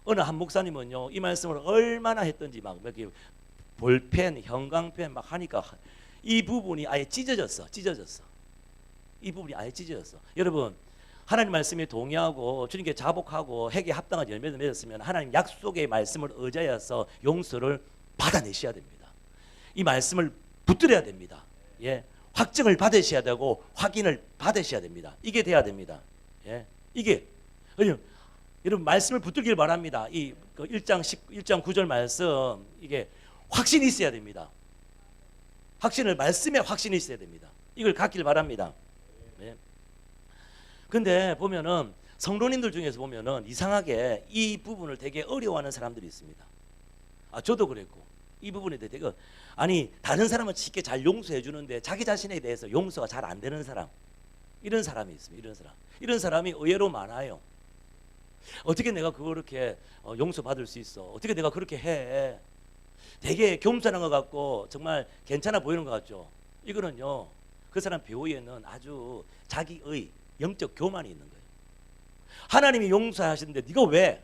어느 한 목사님은요 이 말씀을 얼마나 했던지 막 이렇게 볼펜, 형광펜 막 하니까 이 부분이 아예 찢어졌어. 이 부분이 아예 찢어졌어. 여러분, 하나님 말씀에 동의하고 주님께 자복하고 회개에 합당한 열매를 맺었으면 하나님 약속의 말씀을 의지하여서 용서를 받아내셔야 됩니다. 이 말씀을 붙들어야 됩니다. 예, 확증을 받으셔야 되고 확인을 받으셔야 됩니다. 이게 돼야 됩니다. 예, 이게 여러분 말씀을 붙들길 바랍니다. 이 1장 9절 말씀 이게 확신이 있어야 됩니다. 말씀에 확신이 있어야 됩니다. 이걸 갖길 바랍니다. 예. 근데 보면은 성도님들 중에서 보면은 이상하게 이 부분을 되게 어려워하는 사람들이 있습니다. 저도 그랬고 이 부분에 되게 다른 사람은 쉽게 잘 용서해 주는데 자기 자신에 대해서 용서가 잘 안 되는 사람, 이런 사람이 있습니다. 이런 사람이 의외로 많아요. 어떻게 내가 그렇게 용서받을 수 있어? 어떻게 내가 그렇게 해? 되게 겸손한 것 같고 정말 괜찮아 보이는 것 같죠? 이거는요 그 사람 배후에는 아주 자기의 영적 교만이 있는 거예요. 하나님이 용서하시는데 네가 왜?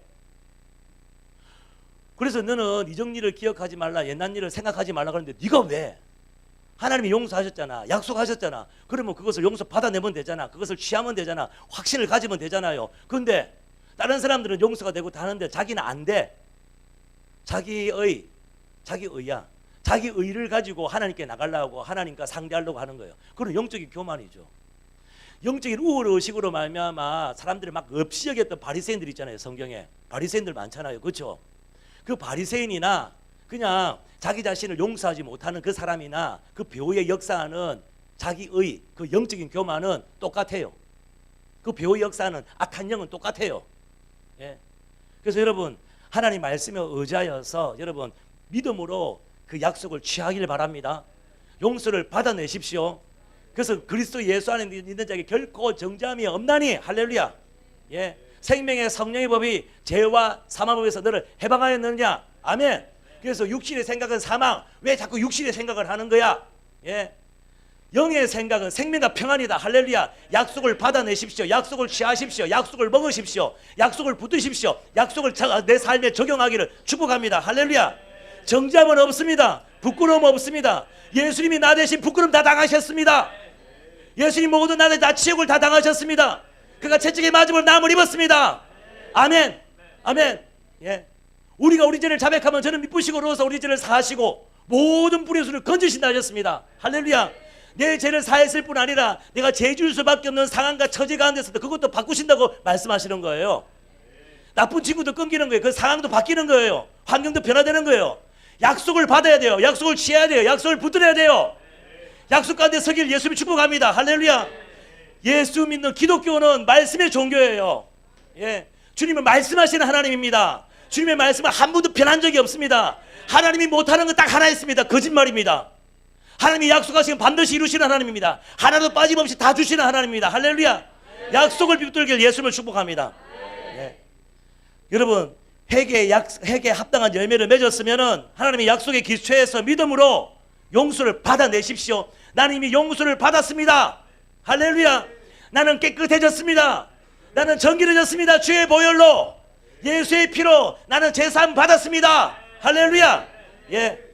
그래서 너는 이전 일을 기억하지 말라, 옛날 일을 생각하지 말라 그러는데 네가 왜? 하나님이 용서하셨잖아, 약속하셨잖아. 그러면 그것을 용서 받아내면 되잖아. 그것을 취하면 되잖아. 확신을 가지면 되잖아요. 그런데 다른 사람들은 용서가 되고 다는데 자기는 안 돼. 자기 의를 가지고 하나님께 나가려고 하나님과 상대하려고 하는 거예요. 그건 영적인 교만이죠. 영적인 우월의식으로 말미암아 사람들이 막 없이 여겼던 바리새인들 있잖아요. 성경에 바리새인들 많잖아요. 그렇죠? 그 바리새인이나 그냥 자기 자신을 용서하지 못하는 그 사람이나 그 배후에 역사하는 자기의 그 영적인 교만은 똑같아요. 그 배후에 역사하는 악한 영은 똑같아요. 예. 그래서 여러분 하나님 말씀에 의지하여서 여러분 믿음으로 그 약속을 취하기를 바랍니다. 용서를 받아내십시오. 그래서 그리스도 예수 안에 있는 자에게 결코 정죄함이 없나니. 할렐루야. 예. 생명의 성령의 법이 죄와 사망법에서 너를 해방하였느냐. 아멘. 그래서 육신의 생각은 사망. 왜 자꾸 육신의 생각을 하는 거야? 예. 영의 생각은 생명과 평안이다. 할렐루야. 약속을 받아내십시오. 약속을 취하십시오. 약속을 먹으십시오. 약속을 붙드십시오. 약속을 내 삶에 적용하기를 축복합니다. 할렐루야. 정죄함은 없습니다. 부끄러움 없습니다. 예수님이 나 대신 부끄러움 다 당하셨습니다. 예수님 모든 나 대신 다 치욕을 다 당하셨습니다. 그가 채찍에 맞음을 남을 입었습니다. 아멘. 아멘. 예. 우리가 우리 죄를 자백하면 저는 미쁘시고 로서 우리 죄를 사하시고 모든 불의 수를 건지신다 하셨습니다. 할렐루야. 내 죄를 사했을 뿐 아니라 내가 죄 지을 수밖에 없는 상황과 처지 가운데서도 그것도 바꾸신다고 말씀하시는 거예요. 나쁜 친구도 끊기는 거예요. 그 상황도 바뀌는 거예요. 환경도 변화되는 거예요. 약속을 받아야 돼요. 약속을 취해야 돼요. 약속을 붙들어야 돼요. 약속 가운데 서길 예수님이 축복합니다. 할렐루야. 예수 믿는 기독교는 말씀의 종교예요. 예. 주님은 말씀하시는 하나님입니다. 주님의 말씀은 한 번도 변한 적이 없습니다. 하나님이 못하는 건 딱 하나 있습니다. 거짓말입니다. 하나님이 약속하신 반드시 이루시는 하나님입니다. 하나도 빠짐없이 다 주시는 하나님입니다. 할렐루야. 약속을 붙들길 예수님을 축복합니다. 네. 여러분 회개에 합당한 열매를 맺었으면 하나님의 약속의 기초에서 믿음으로 용서를 받아내십시오. 나는 이미 용서를 받았습니다. 할렐루야. 나는 깨끗해졌습니다. 나는 정결해졌습니다. 주의 보혈로 예수의 피로 나는 제사함 받았습니다. 할렐루야. 예.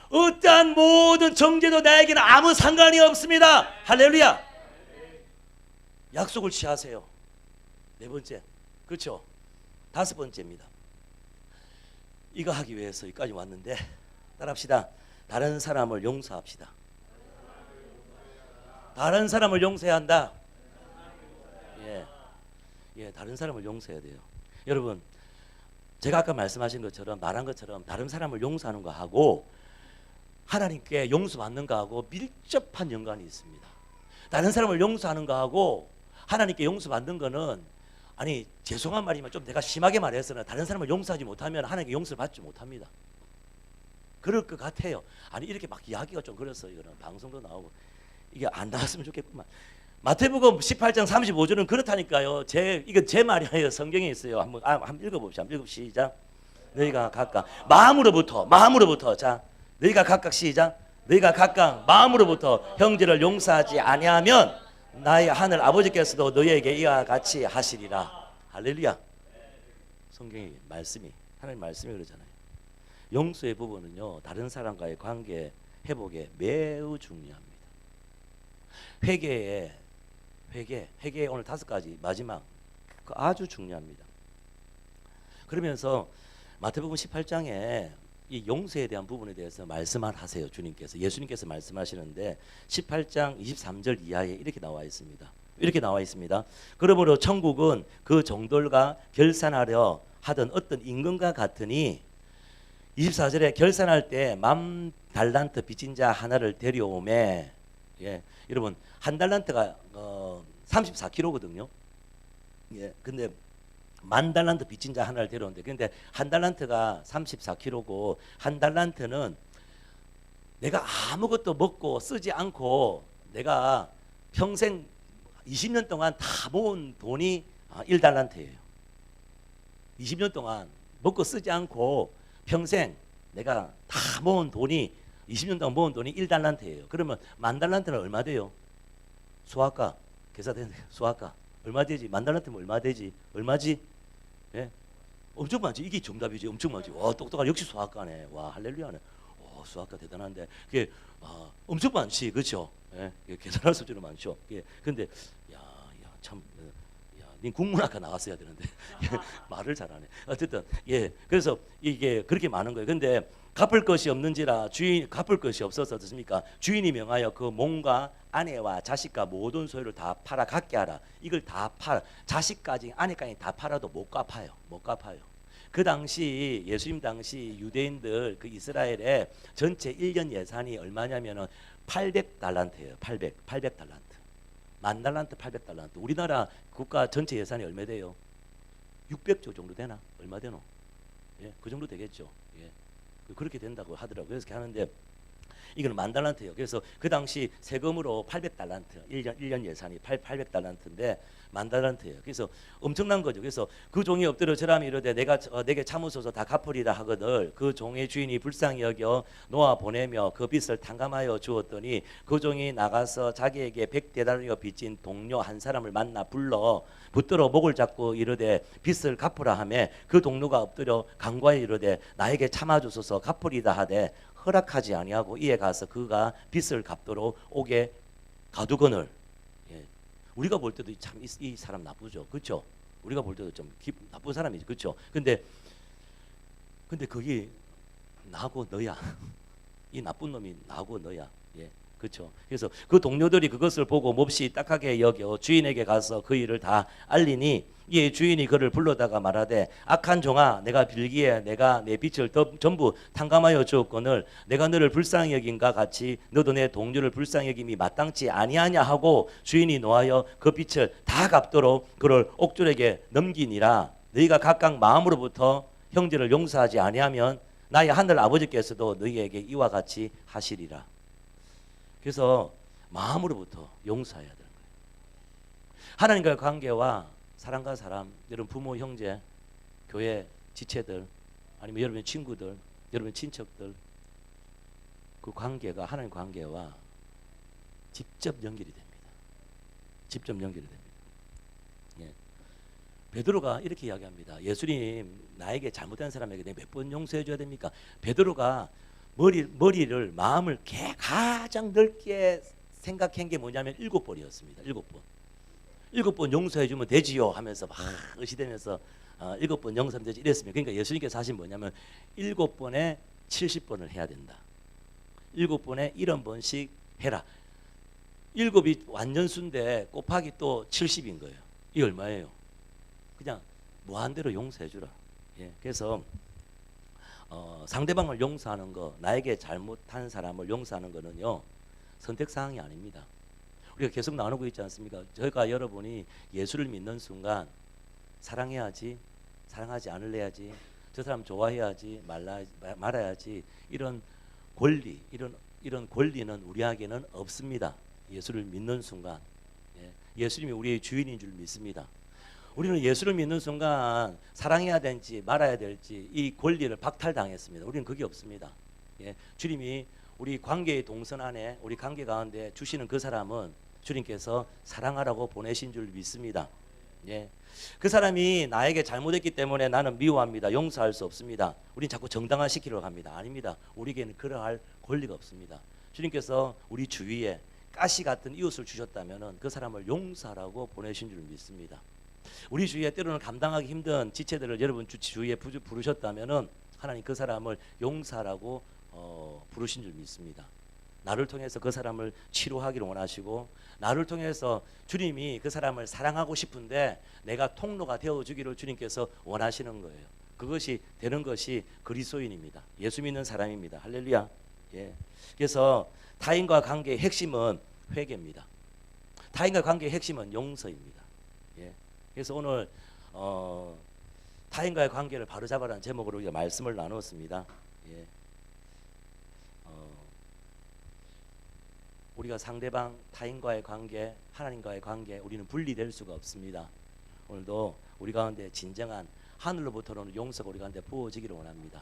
어떠한 모든 정죄도 나에게는 아무 상관이 없습니다. 할렐루야. 약속을 취하세요. 네 번째, 그렇죠? 다섯 번째입니다. 이거 하기 위해서 여기까지 왔는데 따라합시다. 다른 사람을 용서합시다. 다른 사람을 용서해야 한다. 예, 다른 사람을 용서해야 돼요. 여러분, 제가 아까 말씀하신 것처럼 말한 것처럼 다른 사람을 용서하는 거하고 하나님께 용서받는 거하고 밀접한 연관이 있습니다. 다른 사람을 용서하는 거하고 하나님께 용서받는 거는 아니 죄송한 말이면 좀 내가 심하게 말해서는 다른 사람을 용서하지 못하면 하나님께 용서를 받지 못합니다. 그럴 것 같아요. 아니 이렇게 막 이야기가 좀 그래서 이거는 방송도 나오고 이게 안 나왔으면 좋겠구만. 마태복음 18장 35절은 그렇다니까요. 이건 제 말이 아니에요. 성경에 있어요. 한번 읽어봅시다. 시작. 너희가 각각 마음으로부터 자 너희가 각각 시작. 너희가 각각 마음으로부터 형제를 용서하지 아니하면 나의 하늘 아버지께서도 너희에게 이와 같이 하시리라. 할렐루야. 성경의 말씀이 하나님 말씀이 그러잖아요. 용서의 부분은요 다른 사람과의 관계 회복에 매우 중요합니다. 회개에 오늘 5가지 마지막 아주 중요합니다. 그러면서 마태복음 18장에 이 용서에 대한 부분에 대해서 말씀을 하세요. 예수님께서 말씀하시는데 18장 23절 이하에 이렇게 나와 있습니다. 그러므로 천국은 그 종들과 결산하려 하던 어떤 임금과 같으니 24절에 결산할 때 10달란트 빚진 자 하나를 데려오매 여러분 한 달란트가 34kg거든요. 근데 10,000달란트 빚진 자 하나를 데려오는데 근데 한 달란트가 34kg고 한 달란트는 내가 아무것도 먹고 쓰지 않고 내가 평생 20년 동안 다 모은 돈이 1달란트예요. 20년 동안 먹고 쓰지 않고 평생 내가 다 모은 돈이 20년 동안 모은 돈이 1달란트예요. 그러면 10,000달란트는 얼마 돼요? 수학과 계산되는 수학과 얼마 되지? 10,000달란트면 얼마 되지? 얼마지? 예? 엄청 많지. 이게 정답이지. 엄청 많지. 와 똑똑한 역시 수학과네. 와 할렐루야네. 오 수학과 대단한데 그게 엄청 많지, 그렇죠? 예? 계산할 수 없는 많죠. 예. 근데 참. 닌 국문학과 나왔어야 되는데 말을 잘하네. 어쨌든 그래서 이게 그렇게 많은 거예요. 근데 갚을 것이 없는지라 갚을 것이 없어서 어떻습니까? 주인이 명하여 그 몸과 아내와 자식과 모든 소유를 다 팔아 갖게 하라. 이걸 다 팔아 자식까지 아내까지 다 팔아도 못 갚아요. 그 당시 예수님 당시 유대인들 그 이스라엘의 전체 1년 예산이 얼마냐면은 800달란트예요. 800달란트. 10,000달란트 800달란트. 우리나라 국가 전체 예산이 얼마 돼요? 600조 정도 되나? 얼마 되노? 그 정도 되겠죠. 그렇게 된다고 하더라고요. 그래서 이렇게 하는데 이거는 10,000달란트예요. 그래서 그 당시 세금으로 800달란트, 1년 예산이 800달란트인데 10,000달란트예요. 그래서 엄청난 거죠. 그래서 그 종이 엎드려 절하며 이르되 내게 참으소서 다 갚으리라 하거늘 그 종의 주인이 불쌍히 여겨 놓아 보내며 그 빚을 탕감하여 주었더니 그 종이 나가서 자기에게 100데나리오 빚진 동료 한 사람을 만나 붙들어 목을 잡고 이르되 빚을 갚으라 하며 그 동료가 엎드려 간과에 이르되 나에게 참아주소서 갚으리다 하되 허락하지 아니하고 이에 가서 그가 빚을 갚도록 오게 가두거늘. 우리가 볼 때도 참 이 사람 나쁘죠, 그렇죠? 우리가 볼 때도 좀 나쁜 사람이죠, 그렇죠? 근데 거기 나하고 너야. 이 나쁜 놈이 나하고 너야. 그렇죠? 그래서 그 동료들이 그것을 보고 몹시 딱하게 여겨 주인에게 가서 그 일을 다 알리니 이에 주인이 그를 불러다가 말하되 악한 종아 내가 빌기에 내가 내 빚을 전부 탕감하여 주었거늘 내가 너를 불쌍히 여긴가 같이 너도 내 동료를 불쌍히 여김이 마땅치 아니하냐 하고 주인이 노하여 그 빚을 다 갚도록 그를 옥졸에게 넘기니라. 너희가 각각 마음으로부터 형제를 용서하지 아니하면 나의 하늘 아버지께서도 너희에게 이와 같이 하시리라. 그래서 마음으로부터 용서해야 되는 거예요. 하나님과의 관계와 사람과 사람, 여러분 부모, 형제, 교회, 지체들, 아니면 여러분의 친구들, 여러분의 친척들, 그 관계가 하나님 관계와 직접 연결이 됩니다. 직접 연결이 됩니다. 예. 베드로가 이렇게 이야기합니다. 예수님, 나에게 잘못된 사람에게 내가 몇 번 용서해 줘야 됩니까? 베드로가 머리를 마음을 가장 넓게 생각한 게 뭐냐면 7번이었습니다. 7번. 7번 용서해 주면 되지요 하면서 막 의시되면서 7번 용서하면 되지 이랬습니다. 그러니까 예수님께서 하신 뭐냐면 7번에 70번을 해야 된다. 7번에 70번씩 해라. 7이 완전수인데 곱하기 또 70인 거예요. 이게 얼마예요? 그냥 무한대로 용서해 주라. 예. 그래서 상대방을 용서하는 거, 나에게 잘못한 사람을 용서하는 거는요, 선택사항이 아닙니다. 우리가 계속 나누고 있지 않습니까? 저희가 여러분이 예수를 믿는 순간 사랑해야지, 사랑하지 않을래야지, 저 사람 좋아해야지, 말아야지, 이런 권리, 이런 권리는 우리에게는 없습니다. 예수를 믿는 순간. 예. 예수님이 우리의 주인인 줄 믿습니다. 우리는 예수를 믿는 순간 사랑해야 될지 말아야 될지 이 권리를 박탈당했습니다. 우리는 그게 없습니다. 예. 주님이 우리 관계의 동선 안에 우리 관계 가운데 주시는 그 사람은 주님께서 사랑하라고 보내신 줄 믿습니다. 예. 그 사람이 나에게 잘못했기 때문에 나는 미워합니다. 용서할 수 없습니다. 우린 자꾸 정당화시키려고 합니다. 아닙니다. 우리에게는 그러할 권리가 없습니다. 주님께서 우리 주위에 가시 같은 이웃을 주셨다면 그 사람을 용서하라고 보내신 줄 믿습니다. 우리 주위에 때로는 감당하기 힘든 지체들을 여러분 주위에 부르셨다면 하나님 그 사람을 용서하라고 부르신 줄 믿습니다. 나를 통해서 그 사람을 치료하기를 원하시고, 나를 통해서 주님이 그 사람을 사랑하고 싶은데 내가 통로가 되어주기를 주님께서 원하시는 거예요. 그것이 되는 것이 그리스도인입니다. 예수 믿는 사람입니다. 할렐루야. 예. 그래서 타인과 관계의 핵심은 회개입니다. 타인과 관계의 핵심은 용서입니다. 예. 그래서 오늘 타인과의 관계를 바로잡아라는 제목으로 우리가 말씀을 나누었습니다. 예. 우리가 상대방, 타인과의 관계, 하나님과의 관계, 우리는 분리될 수가 없습니다. 오늘도 우리 가운데 진정한 하늘로부터는 용서가 우리 가운데 부어지기를 원합니다.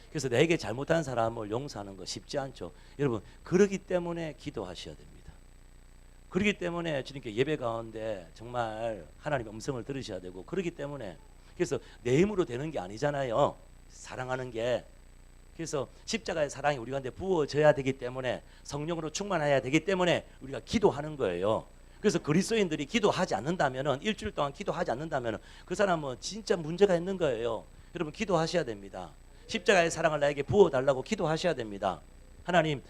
그래서 내게 잘못한 사람을 용서하는 거 쉽지 않죠. 여러분, 그러기 때문에 기도하셔야 됩니다. 그렇기 때문에 주님께 예배 가운데 정말 하나님의 음성을 들으셔야 되고, 그렇기 때문에, 그래서 내 힘으로 되는 게 아니잖아요. 사랑하는 게. 그래서 십자가의 사랑이 우리 가운데 부어져야 되기 때문에, 성령으로 충만해야 되기 때문에 우리가 기도하는 거예요. 그래서 그리스도인들이 기도하지 않는다면, 일주일 동안 기도하지 않는다면 그 사람은 진짜 문제가 있는 거예요. 여러분, 기도하셔야 됩니다. 십자가의 사랑을 나에게 부어달라고 기도하셔야 됩니다. 하나님,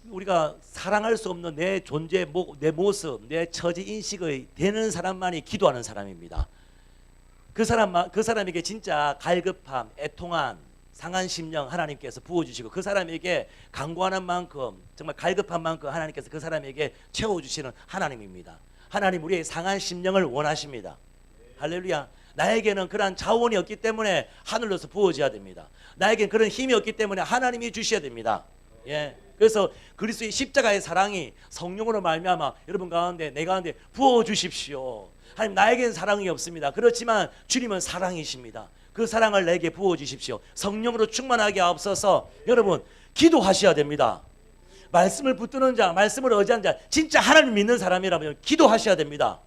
우리가 사랑할 수 없는 내 존재, 내 모습, 내 처지 인식의 되는 사람만이 기도하는 사람입니다. 그 사람에게 진짜 갈급함, 애통한, 상한 심령 하나님께서 부어주시고, 그 사람에게 간구하는 만큼, 정말 갈급한 만큼 하나님께서 그 사람에게 채워주시는 하나님입니다. 하나님, 우리의 상한 심령을 원하십니다. 할렐루야. 나에게는 그러한 자원이 없기 때문에 하늘로서 부어져야 됩니다. 나에게는 그런 힘이 없기 때문에 하나님이 주셔야 됩니다. 예. 그래서 그리스도의 십자가의 사랑이 성령으로 말미암아 여러분 가운데, 내 가운데 부어 주십시오. 하나님, 나에게는 사랑이 없습니다. 그렇지만 주님은 사랑이십니다. 그 사랑을 내게 부어 주십시오. 성령으로 충만하게 하옵소서. 여러분, 기도하셔야 됩니다. 말씀을 붙드는 자, 말씀을 의지한 자, 진짜 하나님 믿는 사람이라면 기도하셔야 됩니다.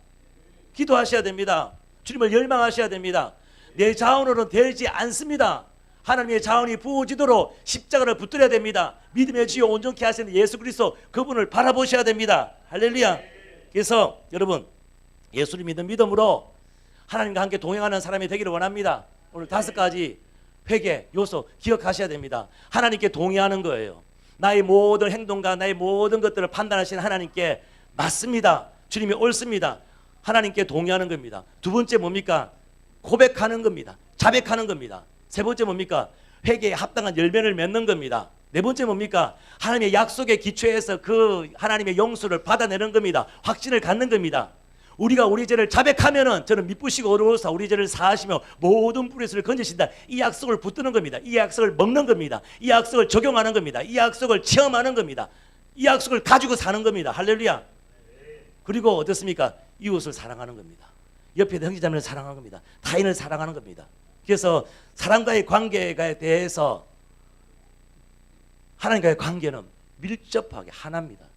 기도하셔야 됩니다. 주님을 열망하셔야 됩니다. 내 자원으로는 되지 않습니다. 하나님의 자원이 부어지도록 십자가를 붙들어야 됩니다. 믿음의 주여 온전케 하시는 예수 그리스도, 그분을 바라보셔야 됩니다. 할렐루야. 그래서 여러분, 예수를 믿는 믿음으로 하나님과 함께 동행하는 사람이 되기를 원합니다. 오늘 5가지 회개 요소 기억하셔야 됩니다. 하나님께 동의하는 거예요. 나의 모든 행동과 나의 모든 것들을 판단하시는 하나님께 맞습니다. 주님이 옳습니다. 하나님께 동의하는 겁니다. 두 번째 뭡니까? 고백하는 겁니다. 자백하는 겁니다. 세 번째 뭡니까? 회개에 합당한 열매를 맺는 겁니다. 네 번째 뭡니까? 하나님의 약속에 기초해서 그 하나님의 용서를 받아내는 겁니다. 확신을 갖는 겁니다. 우리가 우리 죄를 자백하면은 저는 미쁘시고 어려워서 우리 죄를 사하시며 모든 불의를 건지신다. 이 약속을 붙드는 겁니다. 이 약속을 먹는 겁니다. 이 약속을 적용하는 겁니다. 이 약속을 체험하는 겁니다. 이 약속을 가지고 사는 겁니다. 할렐루야. 그리고 어떻습니까? 이웃을 사랑하는 겁니다. 옆에 있는 형제자매를 사랑하는 겁니다. 타인을 사랑하는 겁니다. 그래서 사람과의 관계에 대해서 하나님과의 관계는 밀접하게 하나입니다.